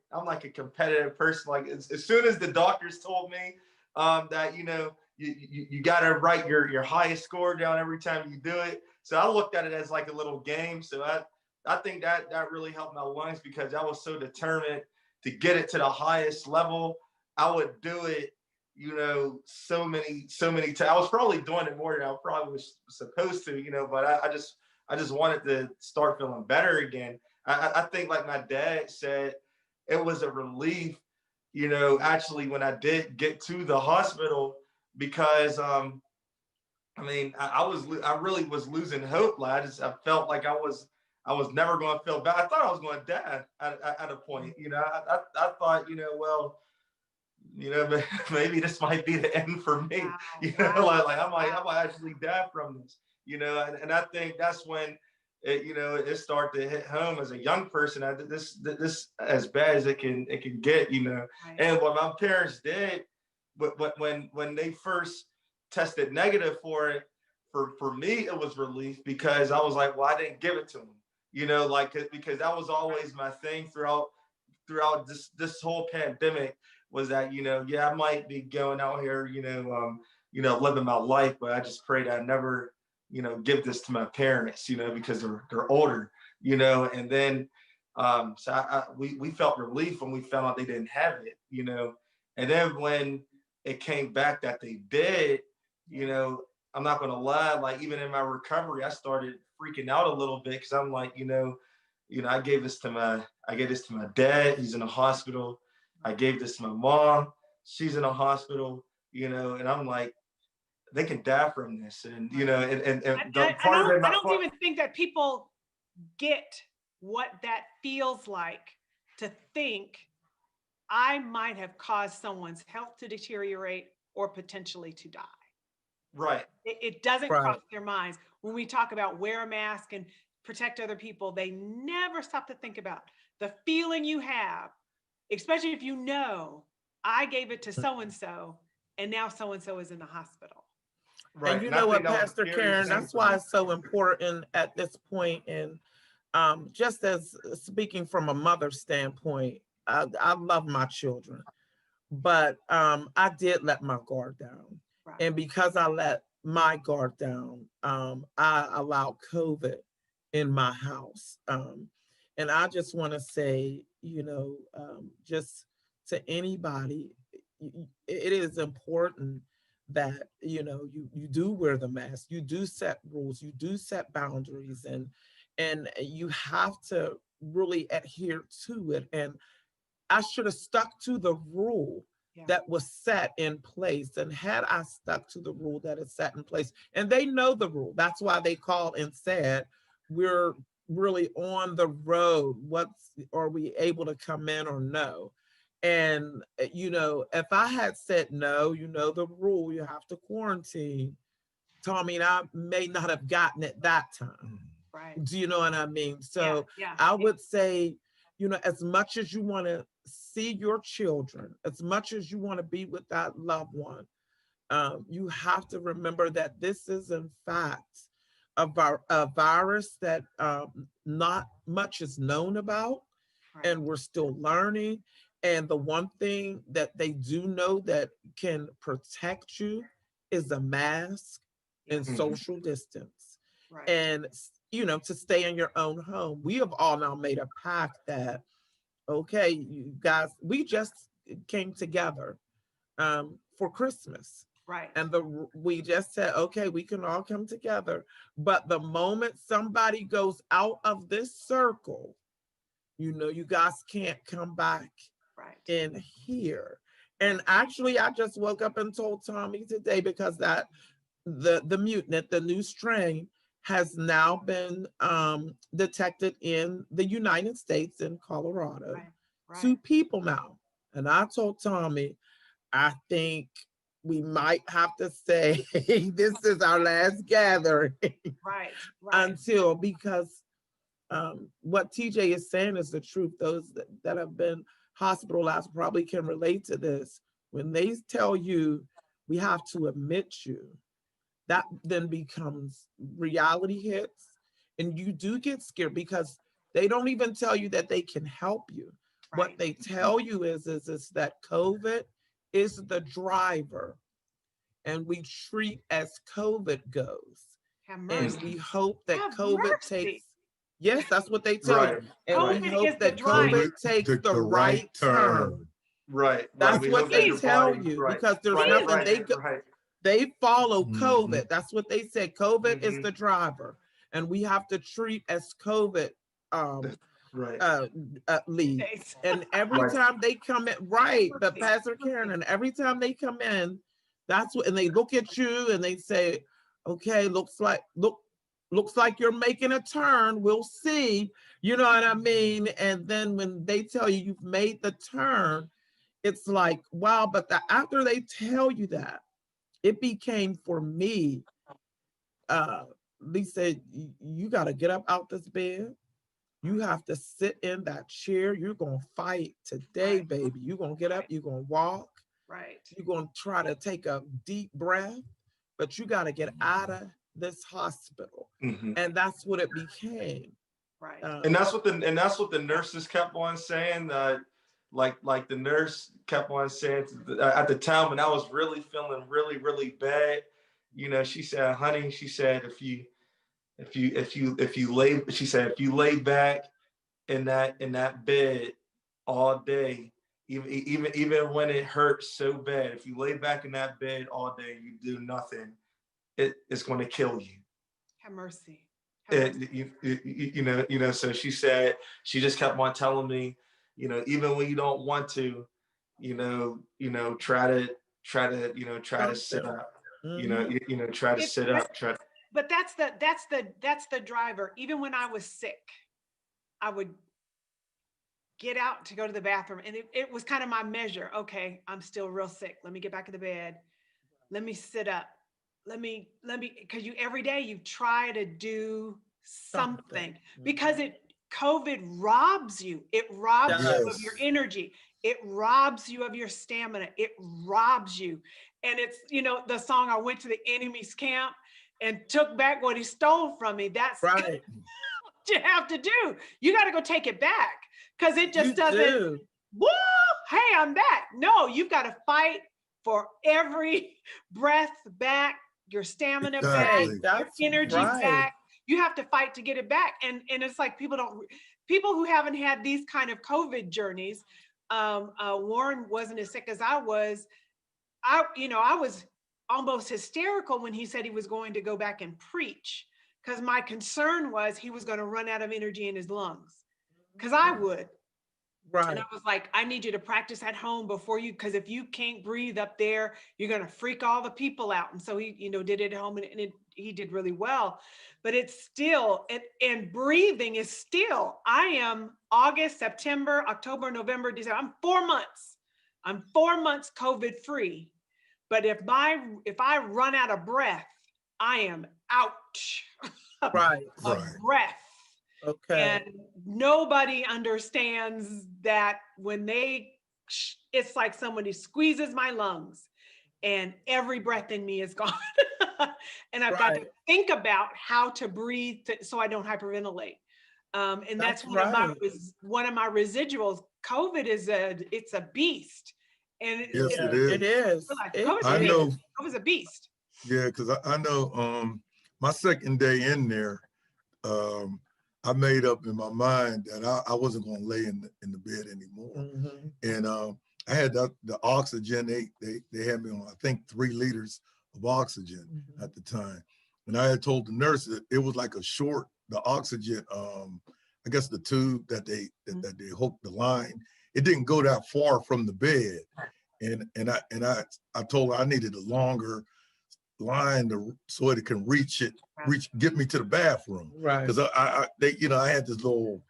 a competitive person. Like as soon as the doctors told me that, you know, you got to write your highest score down every time you do it. So I looked at it as like a little game. So I think that really helped my lungs because I was so determined to get it to the highest level. I would do it, you know, so many times. I was probably doing it more than I probably was supposed to, you know, but I just wanted to start feeling better again. I think, like my dad said, it was a relief, you know, actually when I did get to the hospital because I mean, I really was losing hope. Like I felt like I I was never going to feel bad. I thought I was going to die at a point. You know, I thought, you know, well, you know, maybe this might be the end for me. Wow. You know, Wow. like I might actually die from this. You know, and I think that's when it, you know, it started to hit home as a young person. This as bad as it can get. You know, Right. and what my parents did, but when they first tested negative for it, for me it was relief, because I was like, well, I didn't give it to them. You know, like, because that was always my thing throughout this whole pandemic, was that, you know, yeah, I might be going out here, you know, living my life, but I just pray that I never, you know, give this to my parents, you know, because they're older, you know. And then so we felt relief when we found out they didn't have it, you know. And then when it came back that they did, you know, I'm not gonna lie, like, even in my recovery, I started freaking out a little bit, because I'm like, you know, I gave this to my dad, he's in the hospital. I gave this to my mom, she's in a hospital, you know, and I'm like, they can die from this. And, you know, and the part of it, I don't even think that people get what that feels like, to think I might have caused someone's health to deteriorate or potentially to die. right. It doesn't Right. cross their minds. When we talk about wear a mask and protect other people, they never stop to think about the feeling you have, especially if you know, I gave it to so-and-so and now so-and-so is in the hospital. Right. And you And I know think what, that was the Pastor scariest Karen, thing that's for why me. it's so important at this point. And just as speaking from a mother's standpoint, I love my children, but I did let my guard down. Right. And because I let my guard down, I allowed COVID in my house. And I just want to say, you know, just to anybody, it is important that, you know, you do wear the mask, you do set rules, you do set boundaries, and you have to really adhere to it. And I should have stuck to the rule Yeah. that was set in place. And had I stuck to the rule that is set in place, and they know the rule, that's why they called and said, we're really on the road. Are we able to come in or no? And, you know, if I had said no, you know, the rule, you have to quarantine, Tommy and I may not have gotten it that time. Right. Do you know what I mean? So Yeah. I would say, you know, as much as you want to see your children, as much as you want to be with that loved one, you have to remember that this is, in fact, a virus that not much is known about, Right. and we're still learning. And the one thing that they do know that can protect you is a mask and Mhm. social distance. Right. And, you know, to stay in your own home. We have all now made a pact that, okay, you guys, we just came together for Christmas. Right. And we just said, okay, we can all come together. But the moment somebody goes out of this circle, you know, you guys can't come back Right. in here. And actually, I just woke up and told Tommy today, because that the mutant, the new strain, has now been detected in the United States, in Colorado, Right. 2 people now. And I told Tommy, I think we might have to say this is our last gathering Right. until, because what TJ is saying is the truth. Those that have been hospitalized probably can relate to this. When they tell you we have to admit you, that then becomes reality hits, and you do get scared, because they don't even tell you that they can help you. What Right. they tell you is that COVID is the driver, and we treat as COVID goes. Have And mercy. we hope that Have COVID mercy. takes, yes, that's what they tell you. Right. And Right. we COVID hope is the that driver. COVID takes Took the right turn. Right. That's We what hope that they your tell body- you, right. because there's Right. nothing Right. they follow Mhm. COVID. That's what they said. COVID is Mhm. the driver, and we have to treat as COVID Right. lead. Days. And every Right. time they come in, right, but Mercy. Pastor Karen, and every time they come in, that's what, and they look at you and they say, okay, look, looks like you're making a turn. We'll see. You know what I mean? And then when they tell you you've made the turn, it's like, wow. But after they tell you that, it became for me, they said, you got to get up out this bed. You have to sit in that chair. You're going to fight today, Right. baby. You're going to get up. You're going to walk. Right. You're going to try to take a deep breath, but you got to get out of this hospital. Mhm. And that's what it became. Right. And that's what the nurses kept on saying. Like the nurse kept on saying at the time when I was really feeling really, really bad. You know, she said, honey, she said, if you lay back in that bed all day, even when it hurts so bad, if you lay back in that bed all day, you do nothing, it's going to kill you. Have mercy. Have mercy. You know. So she said, she just kept on telling me, you know, even when you don't want to, try to sit up. Try to sit up. But that's the driver. Even when I was sick, I would get out to go to the bathroom, and it was kind of my measure. Okay, I'm still real sick. Let me get back in the bed. Let me sit up. Let me, because every day you try to do something because COVID robs you. It robs you of your energy. It robs you of your stamina. It robs you. And it's, the song, I went to the enemy's camp and took back what he stole from me. That's right. What you have to do. You got to go take it back because it just doesn't, woo, hey, I'm back. No, you've got to fight for every breath back, your stamina back, your energy back. You have to fight to get it back. And it's like people who haven't had these kind of COVID journeys, Warren wasn't as sick as I was. I was almost hysterical when he said he was going to go back and preach, because my concern was he was going to run out of energy in his lungs, because I would. Right. And I was like, I need you to practice at home before you, because if you can't breathe up there, you're going to freak all the people out. And so he, did it at home, and he did really well. But it's still, and breathing is still, I am August, September, October, November, December. I'm 4 months. I'm 4 months COVID free. But if I run out of breath, I am out of breath. Okay. And nobody understands that when it's like somebody squeezes my lungs and every breath in me is gone. And I've got to think about how to breathe so I don't hyperventilate. And that's one of my residuals. COVID it's a beast. And it is. COVID's a beast. Yeah, because I know my second day in there, I made up in my mind that I wasn't going to lay in the bed anymore. Mm-hmm. And I had the oxygen. They had me on, I think, 3 liters of oxygen at the time. And I had told the nurse that it was like the oxygen, I guess the tube that they hooked the line, it didn't go that far from the bed. And I told her I needed a longer line so it can get me to the bathroom. Right. Because I had this little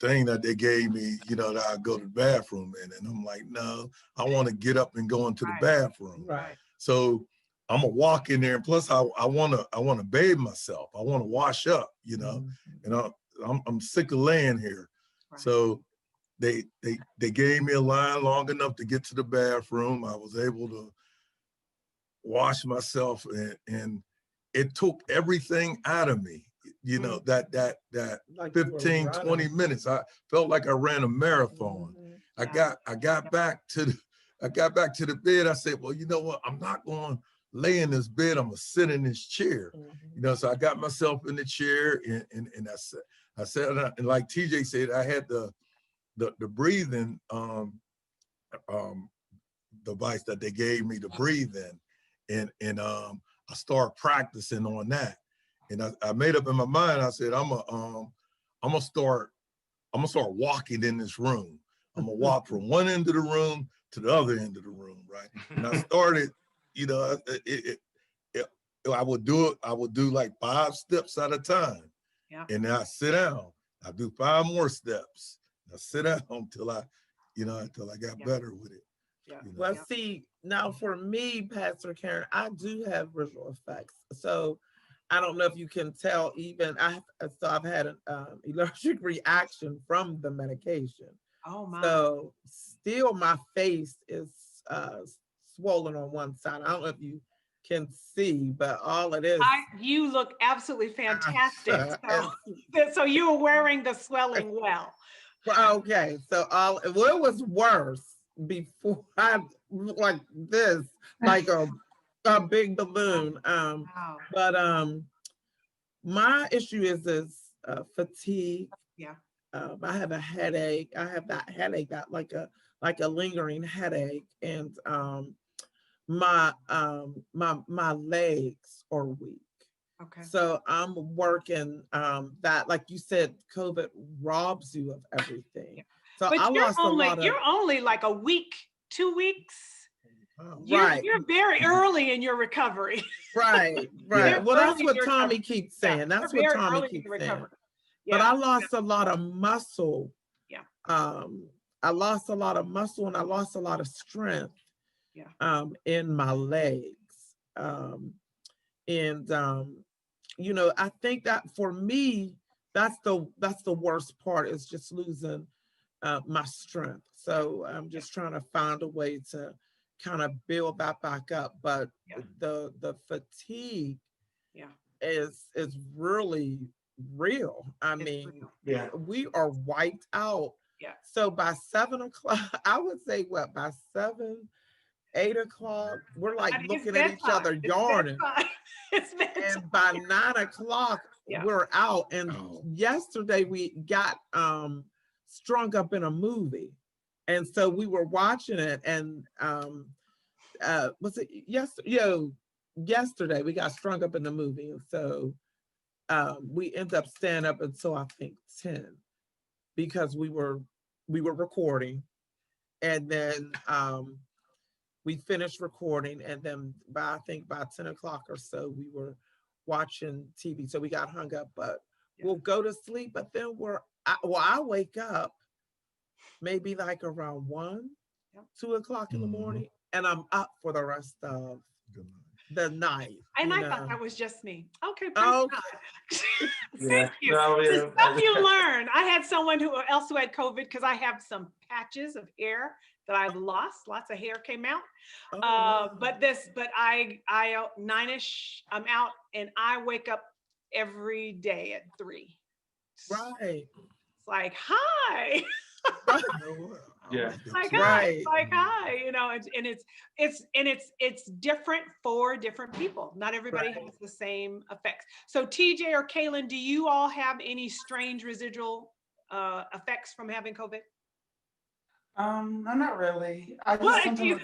thing that they gave me, that I go to the bathroom in. And I'm like, no, I want to get up and go into the bathroom. Right. So I'm gonna walk in there, and plus I want to bathe myself. I want to wash up, and I'm sick of laying here. Right. So they gave me a line long enough to get to the bathroom. I was able to wash myself, and it took everything out of me. That like 15, 20 minutes. I felt like I ran a marathon. Mm-hmm. I got back to the bed. I said, well, you know what? I'm not going to lay in this bed. I'm gonna sit in this chair. Mm-hmm. So I got myself in the chair, and I said, and like TJ said, I had the breathing device that they gave me to breathe in, and I started practicing on that. And I made up in my mind. I said, I'm gonna start walking in this room. I'm gonna walk from one end of the room to the other end of the room, right? And I started, I would do like 5 steps at a time. Yeah. And then I sit down. I do 5 more steps. I sit down until I got better with it. Yeah. You know? Well, see, now for me, Pastor Karen, I do have visual effects. So I don't know if you can tell, even I've had an allergic reaction from the medication. Oh my. So still my face is swollen on one side. I don't know if you can see, but all it is. You look absolutely fantastic. So you were wearing the swelling well. Okay, so it was worse before I looked like this, like a big balloon. Wow. But my issue is fatigue. Yeah. I have a headache. I have that headache, that like a lingering headache, and my legs are weak. Okay. So I'm working that, like you said, COVID robs you of everything. Yeah. So But I lost a lot of. You're only like a week, 2 weeks. Oh. Right. You're very early in your recovery. Right. Yeah. Well, that's Early what in your Tommy recovery. keeps saying. Yeah, That's you're what very Tommy early in keeps your saying. recovery. But Yeah. I lost a lot of muscle. Yeah. I lost a lot of muscle, and I lost a lot of strength. Yeah. In my legs. You know, I think that for me, that's the worst part, is just losing my strength. So I'm just trying to find a way to kind of build that back up. But the fatigue is really real. I mean, we are wiped out. Yeah. So by 7 o'clock, I would say by 7, 8 o'clock, we're like looking at each other yarning. And by 9 o'clock, we're out. And yesterday we got strung up in a movie. And so we were watching it, and was it yesterday we got strung up in the movie. And so we ended up staying up until I think 10, because we were recording, and then we finished recording, and then by 10 o'clock or so we were watching TV. So we got hung up, but we'll go to sleep. But then I wake up maybe like around 1, 2 o'clock in the morning, and I'm up for the rest of the night. And I thought that was just me. Okay. Oh, Thank you. The stuff you learn. I had someone who had COVID, because I have some patches of hair that I've lost. Lots of hair came out. But I 9ish, I'm out, and I wake up every day at 3. Right. It's like, hi. Yeah. Like, Right. hi, you know, and it's different for different people. Not everybody has the same effects. So TJ or Kaylin, do you all have any strange residual effects from having COVID? No, not really. I just What sometimes the gal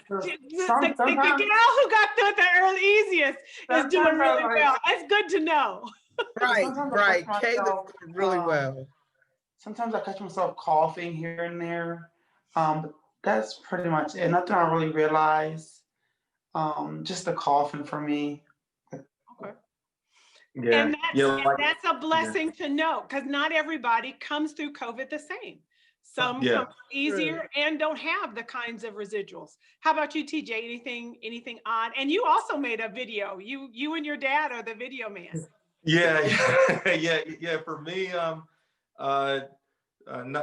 who got through the easiest is doing really well. It's good to know. Right. Sometimes I catch Kayla's myself, doing really well. Sometimes I catch myself coughing here and there. But that's pretty much it. Nothing I really realize. Just the coughing for me. Okay. Yeah. And that's a blessing to know, because not everybody comes through COVID the same. Some come easier and don't have the kinds of residuals. How about you, TJ? Anything odd? And you also made a video. You and your dad are the video man. Yeah. For me,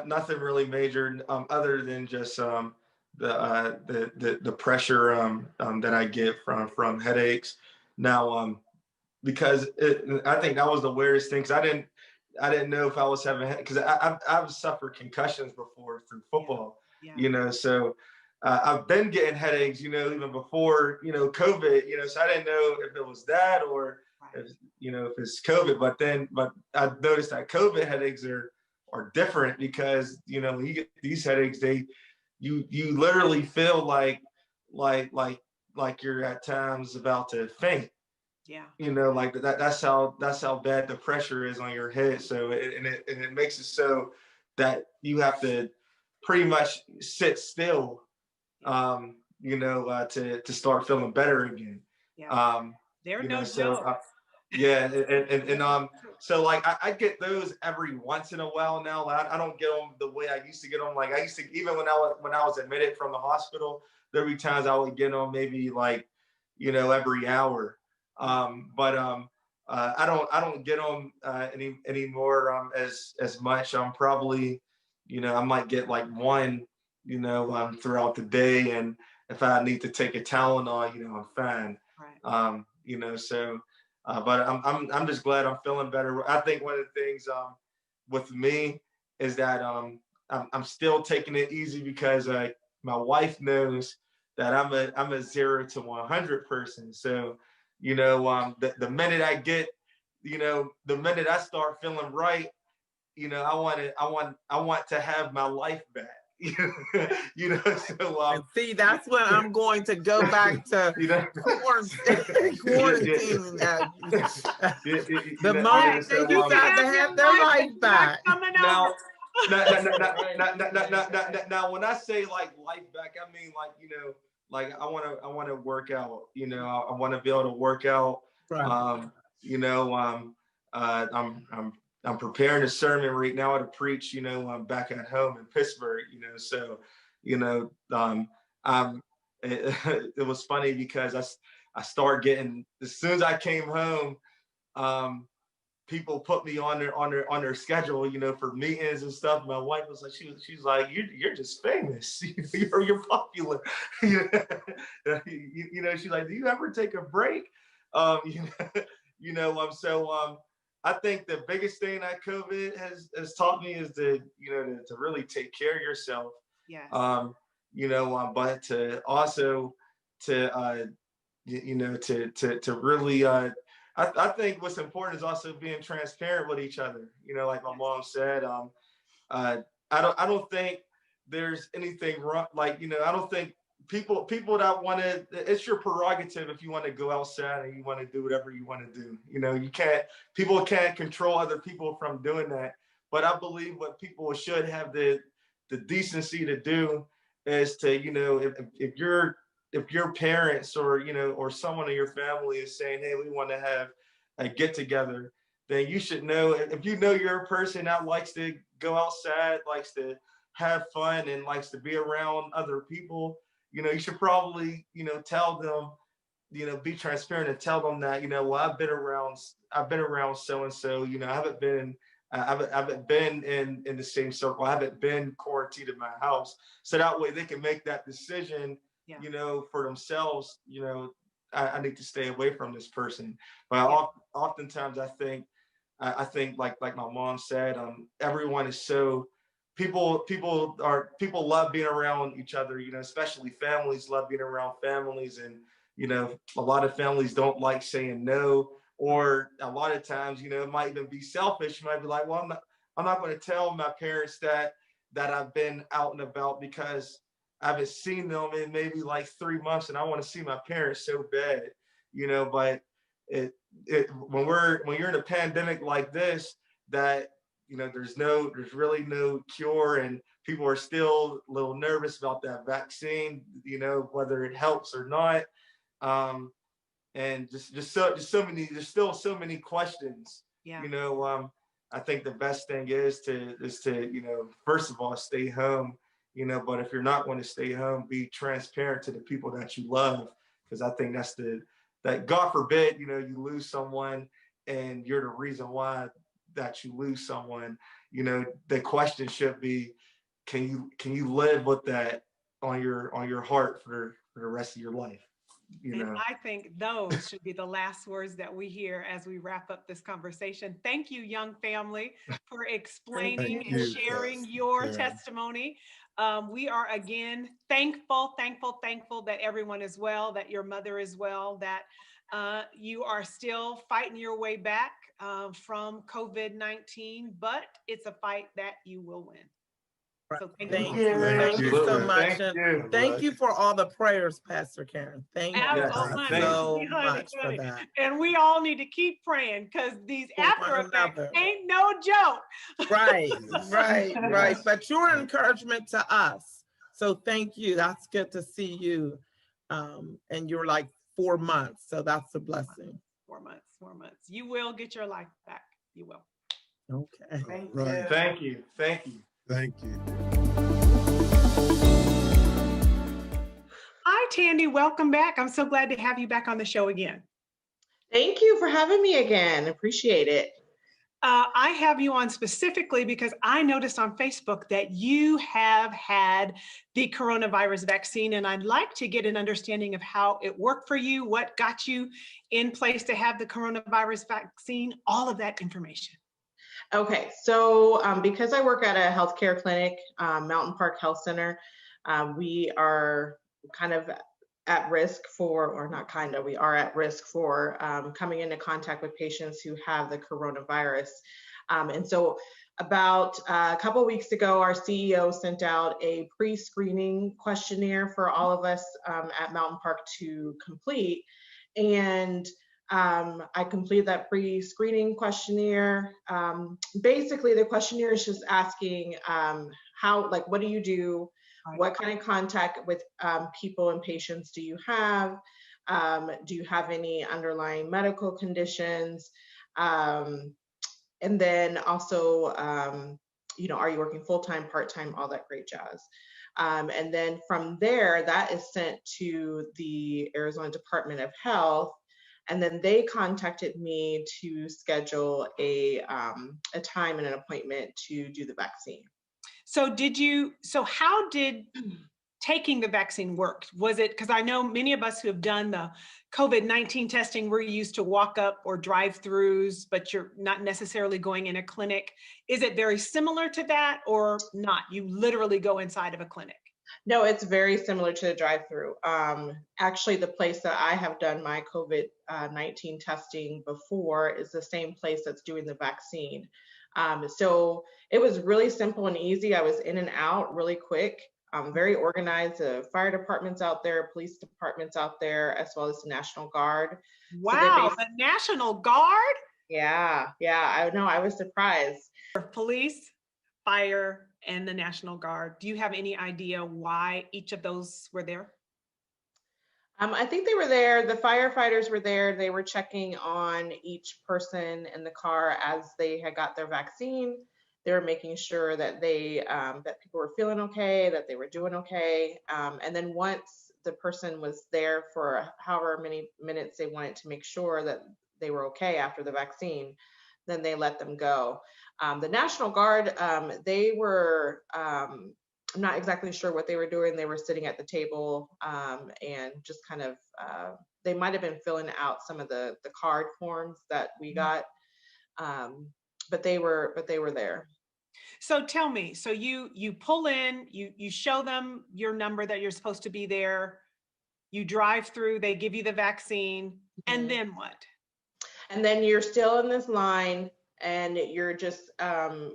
nothing really major, other than just the pressure that I get from headaches. Now, because I think that was the weirdest thing, because I didn't know if I was having, because I've suffered concussions before through football, you know, so I've been getting headaches, you know, even before, you know, COVID, you know, so I didn't know if it was that, or if, you know, if it's COVID. But I noticed that COVID headaches are different, because, you know, when you get these headaches, you literally feel like you're at times about to faint. Yeah. You know, like that's how bad the pressure is on your head. So it makes it so that you have to pretty much sit still, you know, to start feeling better again. Yeah. They're You no know, so joke. yeah, so like I get those every once in a while now. I don't get them the way I used to get them. Like I used to, even when I was admitted from the hospital, there'd be times I would get them maybe like, you know, every hour. But I don't get them anymore as much. I'm probably, you know, I might get like one, you know, throughout the day, and if I need to take a Tylenol, you know, I'm fine. Right. You know, so. But I'm just glad I'm feeling better. I think one of the things with me is that I'm still taking it easy because my wife knows that I'm a 0 to 100 person. So, you know, the minute I get, you know, the minute I start feeling right, you know, I want to have my life back. You know, so And see, that's when I'm going to go back to you know, quarantining. The Hey, moment they so, you can decide to have your have their life, life but you're not back. coming now, over. now, when I say like life back, I mean like, you know, like I want to work out. You know, I want to be able to work out. Right. You know, I'm preparing a sermon right now to preach. You know, I'm back at home in Pittsburgh. You know, so you know, it was funny because I started getting, as soon as I came home. People put me on their schedule, you know, for meetings and stuff. My wife was like, she's like, you're just famous, you're popular, you know. She's like, do you ever take a break? You know, so I think the biggest thing that COVID has taught me is you know, to really take care of yourself. Yes. You know, but to also to you know, to really I think what's important is also being transparent with each other. You know, like my mom said, I don't think there's anything wrong. Like, you know, I don't think people that want to, it's your prerogative if you want to go outside and you want to do whatever you want to do. You know, people can't control other people from doing that. But I believe what people should have the decency to do is to, you know, if your parents or, you know, or someone in your family is saying, hey, we want to have a get together, then you should know, if you know you're a person that likes to go outside, likes to have fun, and likes to be around other people, you know, you should probably, you know, tell them, you know, be transparent and tell them that, you know, well, I've been around so and so, you know, I haven't been in the same circle. I haven't been quarantined in my house. So that way they can make that decision, Yeah. you know, for themselves. You know, I need to stay away from this person. But Yeah. oftentimes I think like my mom said, everyone is so, people love being around each other, you know, especially families love being around families. And, you know, a lot of families don't like saying no, or a lot of times, you know, it might even be selfish. You might be like, well, I'm not going to tell my parents that I've been out and about because I haven't seen them in maybe like 3 months and I want to see my parents so bad, you know. But when you're in a pandemic like this, that, you know, there's really no cure, and people are still a little nervous about that vaccine, you know, whether it helps or not. And just so many, there's still so many questions. Yeah. You know, I think the best thing is to you know, first of all, stay home, you know. But if you're not going to stay home, be transparent to the people that you love, because I think that God forbid, you know, you lose someone and you're the reason why that you lose someone. You know, the question should be, can you live with that on your heart for the rest of your life? You And know. I think those should be the last words that we hear as we wrap up this conversation. Thank you, young family, for explaining Thank and you, sharing Yes, your Karen. testimony. We are again thankful that everyone is well, that your mother is well, that you are still fighting your way back from COVID-19, but it's a fight that you will win. Right. So thank Thank you. you. Yeah. Thank you so Absolutely. much. Thank And you. thank you for all the prayers, Pastor Karen. Thank you Yes, Absolutely, thank so you. much for honey. that. And we all need to keep praying because these For after one effects another. ain't no joke. Right, Yes. right, right. Yes. But you're an encouragement to us. So thank you. That's good to see you. And you're like 4 months. So that's a blessing. 4 months, 4 months. You will get your life back. You will. Okay. Thank Right. you. Thank you. Thank you. Thank you. Hi, Tandy. Welcome back. I'm so glad to have you back on the show again. Thank you for having me again. Appreciate it. I have you on specifically because I noticed on Facebook that you have had the coronavirus vaccine, and I'd like to get an understanding of how it worked for you, what got you in place to have the coronavirus vaccine, all of that information. Okay, so because I work at a healthcare clinic, Mountain Park Health Center, we are kind of at risk for, or not kind of, we are at risk for coming into contact with patients who have the coronavirus. And so about a couple of weeks ago, our CEO sent out a pre-screening questionnaire for all of us at Mountain Park to complete. And I completed that pre-screening questionnaire. Basically, the questionnaire is just asking how, like, what do you do? What kind of contact with people and patients do you have? Do you have any underlying medical conditions? And then also, you know, are you working full-time, part-time, all that great jazz. And then from there, that is sent to the Arizona Department of Health. And then they contacted me to schedule a time and an appointment to do the vaccine. So how did taking the vaccine work? Was it, because I know many of us who have done the COVID-19 testing, we're used to walk up or drive-throughs, but you're not necessarily going in a clinic. Is it very similar to that or not? You literally go inside of a clinic? No, it's very similar to the drive-through. Actually, the place that I have done my COVID-19 testing before is the same place that's doing the vaccine. So it was really simple and easy. I was in and out really quick, very organized. The fire departments out there, police departments out there, as well as the National Guard. Wow, the National Guard? Yeah, I know, I was surprised. Police, fire, and the National Guard. Do you have any idea why each of those were there? I think they were there. The firefighters were there. They were checking on each person in the car as they had got their vaccine. They were making sure that that people were feeling okay, that they were doing okay. And then once the person was there for however many minutes they wanted to make sure that they were okay after the vaccine, then they let them go. The National Guard, they were, I'm not exactly sure what they were doing. They were sitting at the table and just kind of, they might have been filling out some of the card forms that we got, but they were there. So tell me, so you pull in, you show them your number that you're supposed to be there, you drive through, they give you the vaccine, and then what? And then you're still in this line and you're just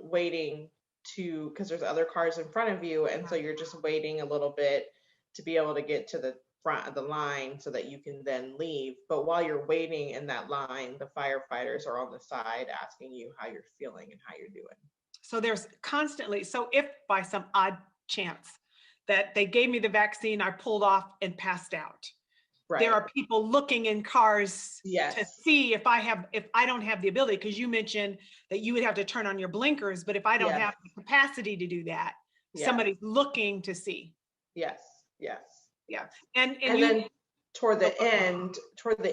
waiting because there's other cars in front of you, and so you're just waiting a little bit to be able to get to the front of the line so that you can then leave. But while you're waiting in that line, the firefighters are on the side asking you how you're feeling and how you're doing. So there's constantly, so if by some odd chance that they gave me the vaccine, I pulled off and passed out. Right. There are people looking in cars Yes. to see if I don't have the ability, because you mentioned that you would have to turn on your blinkers, but if I don't Yes. have the capacity to do that, Yes. somebody's looking to see. Yes. Yeah. And then toward the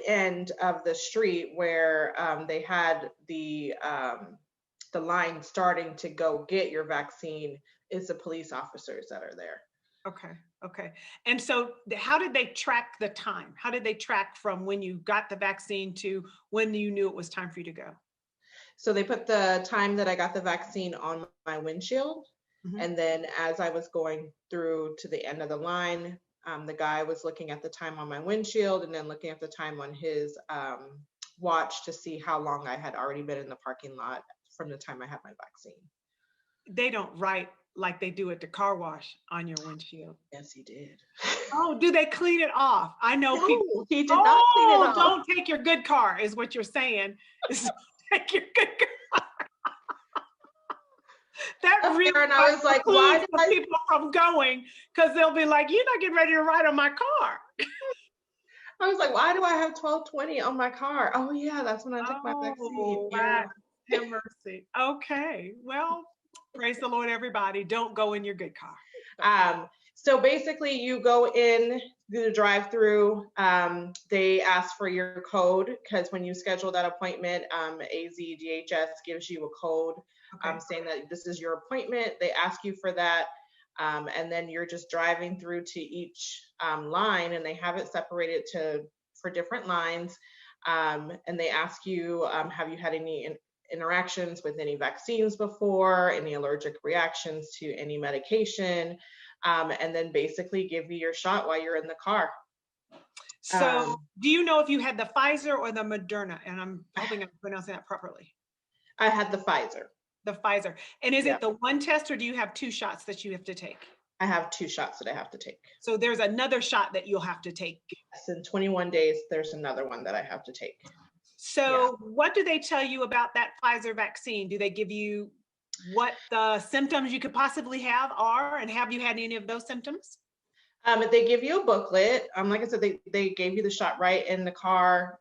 end of the street where they had the line starting to go get your vaccine is the police officers that are there. Okay. And so how did they track the time? How did they track from when you got the vaccine to when you knew it was time for you to go? So they put the time that I got the vaccine on my windshield. Mhm. And then as I was going through to the end of the line, the guy was looking at the time on my windshield and then looking at the time on his watch to see how long I had already been in the parking lot from the time I had my vaccine. They don't write like they do at the car wash on your windshield. Yes, he did. Oh, do they clean it off? I know No, people. he did not clean it off. Don't take your good car is what you're saying. Take your good car. That really And I was like, why did people from going, because they'll be like, you're not getting ready to ride on my car. I was like, why do I have 1220 on my car? Oh yeah, that's when I took my vaccine. Oh, Yeah. have mercy. Okay. Well, praise the Lord, everybody. Don't go in your good car. So basically you go in the drive-through, they ask for your code because when you schedule that appointment, AZDHS gives you a code saying that this is your appointment. They ask you for that. And then you're just driving through to each line, and they have it separated for different lines. And they ask you, have you had any interactions with any vaccines before, any allergic reactions to any medication, and then basically give you your shot while you're in the car. So do you know if you had the Pfizer or the Moderna? And I'm hoping I'm pronouncing that properly. I had the Pfizer. The Pfizer. And is it the one test, or do you have 2 shots that you have to take? I have 2 shots that I have to take. So there's another shot that you'll have to take. Yes, in 21 days, there's another one that I have to take. So what do they tell you about that Pfizer vaccine? Do they give you what the symptoms you could possibly have are, and have you had any of those symptoms? They give you a booklet. Like I said, they gave you the shot right in the car.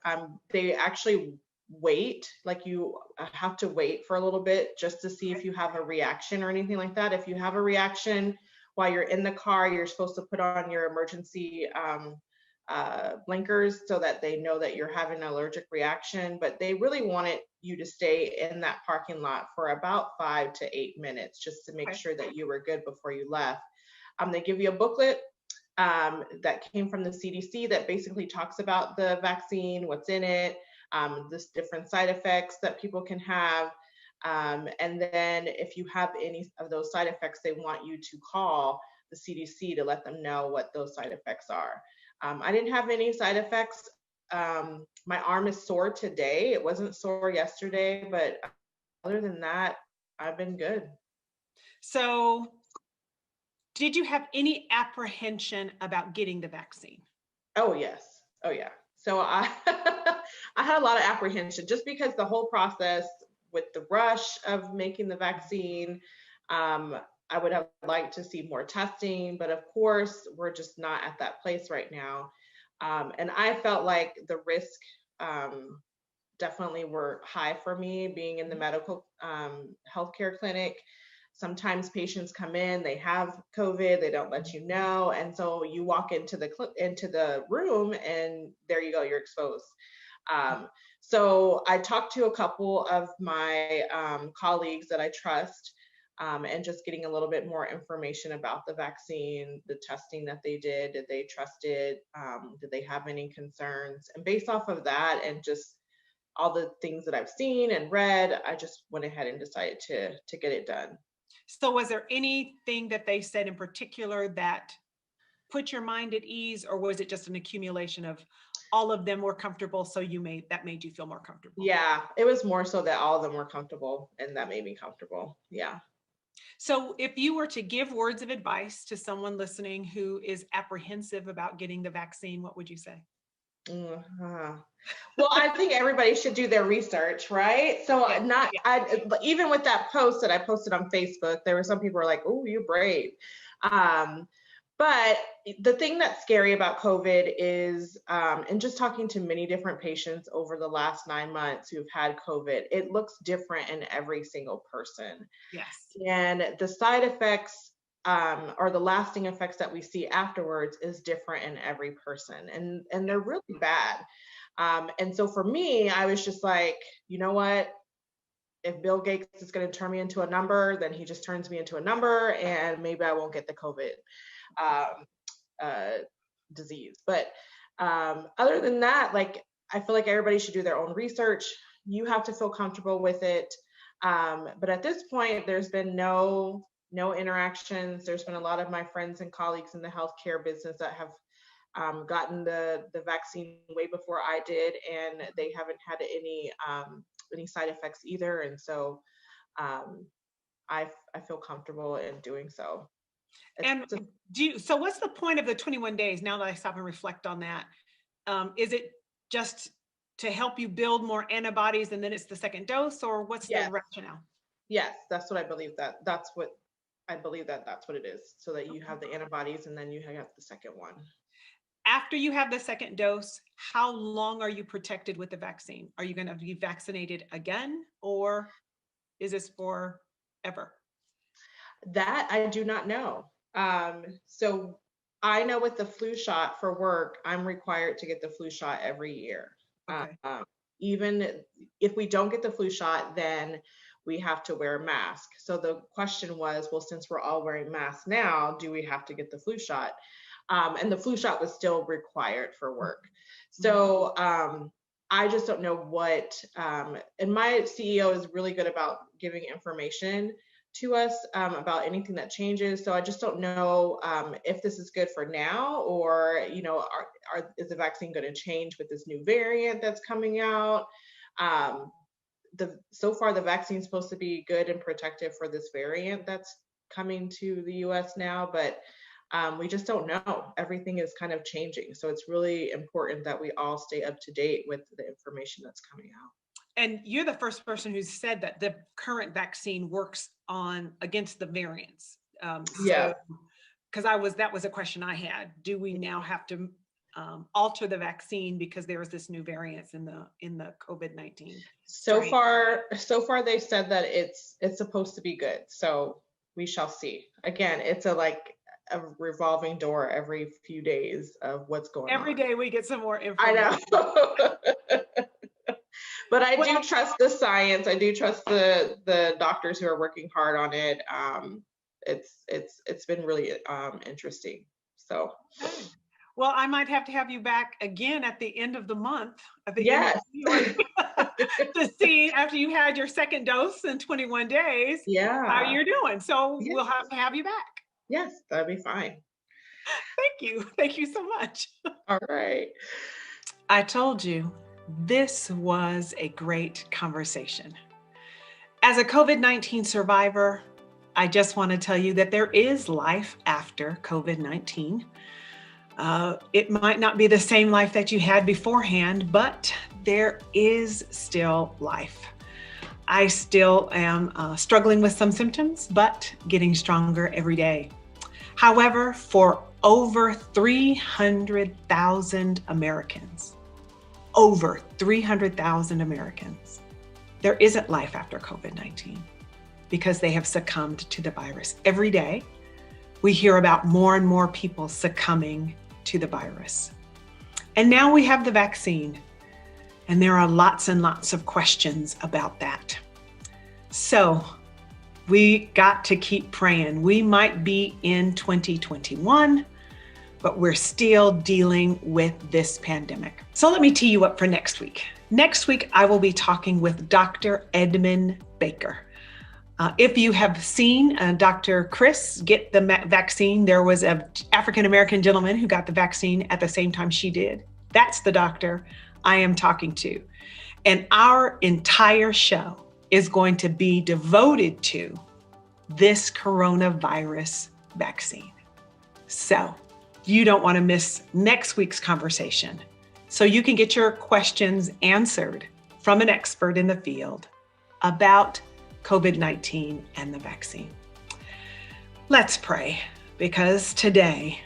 They actually wait, like you have to wait for a little bit just to see if you have a reaction or anything like that. If you have a reaction while you're in the car, you're supposed to put on your emergency blinkers so that they know that you're having an allergic reaction. But they really wanted you to stay in that parking lot for about 5 to 8 minutes just to make sure that you were good before you left. They give you a booklet that came from the CDC that basically talks about the vaccine, what's in it, the different side effects that people can have. And then if you have any of those side effects, they want you to call the CDC to let them know what those side effects are. I didn't have any side effects. My arm is sore today. It wasn't sore yesterday, but other than that, I've been good. So did you have any apprehension about getting the vaccine? Oh, yes. Oh, yeah. So I had a lot of apprehension just because the whole process with the rush of making the vaccine, I would have liked to see more testing, but of course, we're just not at that place right now. And I felt like the risk definitely were high for me being in the medical healthcare clinic. Sometimes patients come in, they have COVID, they don't let you know. And so you walk into the room and there you go, you're exposed. So I talked to a couple of my colleagues that I trust and just getting a little bit more information about the vaccine, the testing that they did they trust it? Did they have any concerns? And based off of that and just all the things that I've seen and read, I just went ahead and decided to get it done. So was there anything that they said in particular that put your mind at ease, or was it just an accumulation of all of them were comfortable, so that made you feel more comfortable? Yeah, it was more so that all of them were comfortable, and that made me comfortable. Yeah. So if you were to give words of advice to someone listening who is apprehensive about getting the vaccine, what would you say? Well, I think everybody should do their research, right? So even with that post that I posted on Facebook, there were some people who were like, "Oh, you're brave." But the thing that's scary about COVID is, and just talking to many different patients over the last 9 months who've had COVID, it looks different in every single person. Yes. And the side effects or the lasting effects that we see afterwards is different in every person, and they're really bad. And so for me, I was just like, you know what? If Bill Gates is going to turn me into a number, then he just turns me into a number, and maybe I won't get the COVID disease. But other than that, like, I feel like everybody should do their own research. You have to feel comfortable with it. But at this point, there's been no interactions. There's been a lot of my friends and colleagues in the healthcare business that have gotten the vaccine way before I did, and they haven't had any side effects either. And so I feel comfortable in doing so. So what's the point of the 21 days now that I stop and reflect on that? Is it just to help you build more antibodies and then it's the second dose, or what's the rationale? Yes, that's what I believe that's what it is, so that you have the antibodies and then you have the second one. After you have the second dose, how long are you protected with the vaccine? Are you going to be vaccinated again, or is this forever? That I do not know. So I know with the flu shot for work, I'm required to get the flu shot every year. Okay. Even if we don't get the flu shot, then we have to wear a mask. So the question was, well, since we're all wearing masks now, do we have to get the flu shot? And the flu shot was still required for work. So I just don't know what, and my CEO is really good about giving information to us about anything that changes. So I just don't know if this is good for now, or, you know, is the vaccine going to change with this new variant that's coming out? So far, the vaccine is supposed to be good and protective for this variant that's coming to the US now, but we just don't know. Everything is kind of changing. So it's really important that we all stay up to date with the information that's coming out. And you're the first person who said that the current vaccine works against the variants. Yeah. Because that was a question I had. Do we now have to alter the vaccine because there is this new variant in the COVID-19? So far they said that it's supposed to be good. So we shall see. Again, it's a revolving door every few days of what's going on. Every day we get some more information. I know. But I do trust the science. I do trust the doctors who are working hard on it. It's been really interesting. So. Well, I might have to have you back again at the end of the month. Yes. To see after you had your second dose in 21 days. Yeah. How you're doing. So Yeah. We'll have to have you back. Yes, that'd be fine. Thank you. Thank you so much. All right. I told you this was a great conversation. As a COVID-19 survivor, I just want to tell you that there is life after COVID-19. It might not be the same life that you had beforehand, but there is still life. I still am struggling with some symptoms, but getting stronger every day. However, for over 300,000 Americans, there isn't life after COVID-19 because they have succumbed to the virus. Every day, we hear about more and more people succumbing to the virus. And now we have the vaccine, and there are lots and lots of questions about that. So we got to keep praying. We might be in 2021, but we're still dealing with this pandemic. So let me tee you up for next week. Next week, I will be talking with Dr. Edmund Baker. If you have seen Dr. Chris get the vaccine, there was an African-American gentleman who got the vaccine at the same time she did. That's the doctor I am talking to. And our entire show is going to be devoted to this coronavirus vaccine. So you don't want to miss next week's conversation. So you can get your questions answered from an expert in the field about COVID-19 and the vaccine. Let's pray, because today,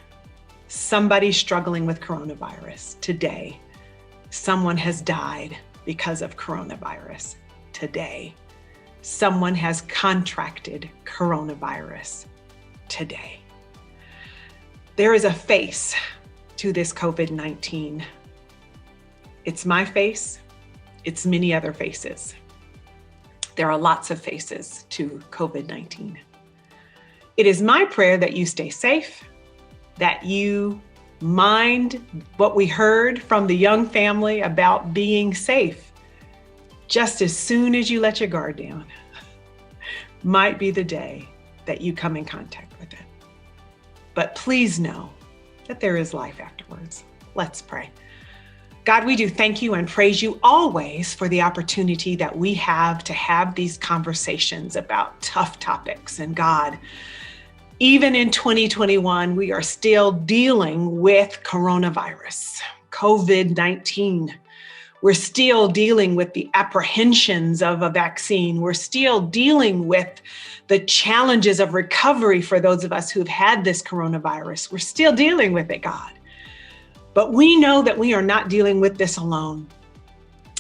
somebody's struggling with coronavirus. Today, someone has died because of coronavirus. Today, someone has contracted coronavirus. Today. There is a face to this COVID-19. It's my face. It's many other faces. There are lots of faces to COVID-19. It is my prayer that you stay safe, that you mind what we heard from the Young family about being safe just as soon as you let your guard down. Might be the day that you come in contact with it. But please know that there is life afterwards. Let's pray. God, we do thank you and praise you always for the opportunity that we have to have these conversations about tough topics. And God, even in 2021, we are still dealing with coronavirus, COVID-19. We're still dealing with the apprehensions of a vaccine. We're still dealing with the challenges of recovery for those of us who've had this coronavirus. We're still dealing with it, God. But we know that we are not dealing with this alone.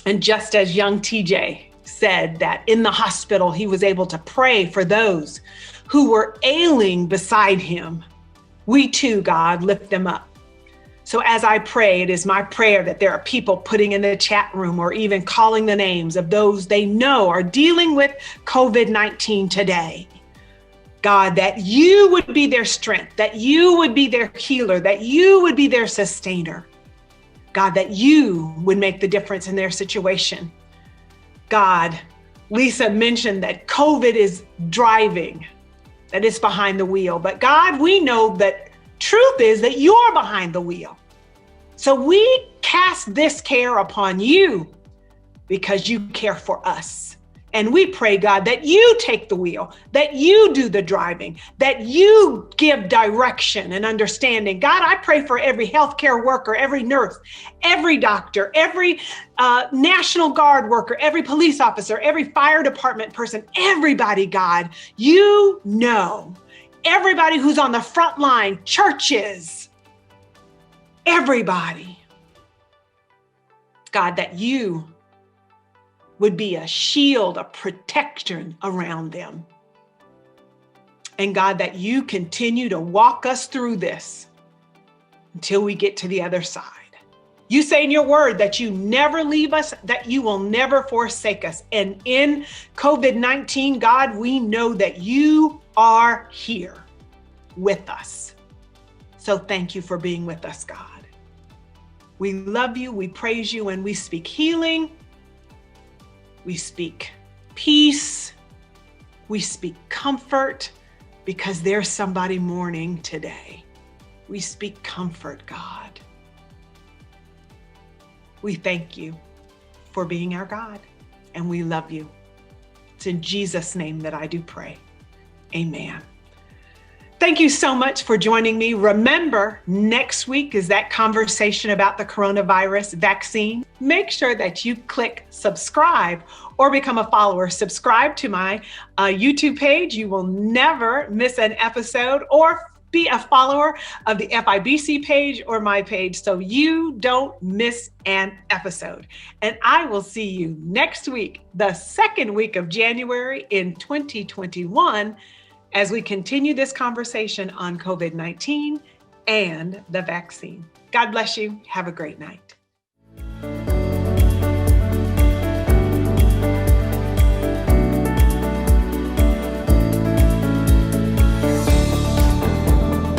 And just as young TJ said that in the hospital, he was able to pray for those who were ailing beside him, we too, God, lift them up. So as I pray, it is my prayer that there are people putting in the chat room or even calling the names of those they know are dealing with COVID-19 today. God, that you would be their strength, that you would be their healer, that you would be their sustainer. God, that you would make the difference in their situation. God, Lisa mentioned that COVID is driving, that it's behind the wheel. But God, we know that truth is that you're behind the wheel. So we cast this care upon you because you care for us. And we pray, God, that you take the wheel, that you do the driving, that you give direction and understanding. God, I pray for every healthcare worker, every nurse, every doctor, every National Guard worker, every police officer, every fire department person, everybody, God, you know, everybody who's on the front line, churches, everybody. God, that you would be a shield, a protection around them. And God, that you continue to walk us through this until we get to the other side. You say in your word that you never leave us, that you will never forsake us. And in COVID-19, God, we know that you are here with us. So thank you for being with us, God. We love you, we praise you, and we speak healing. We speak peace. We speak comfort because there's somebody mourning today. We speak comfort, God. We thank you for being our God, and we love you. It's in Jesus' name that I do pray. Amen. Thank you so much for joining me. Remember, next week is that conversation about the coronavirus vaccine. Make sure that you click subscribe or become a follower. Subscribe to my YouTube page. You will never miss an episode, or be a follower of the FIBC page or my page so you don't miss an episode. And I will see you next week, the second week of January in 2021, as we continue this conversation on COVID-19 and the vaccine. God bless you. Have a great night.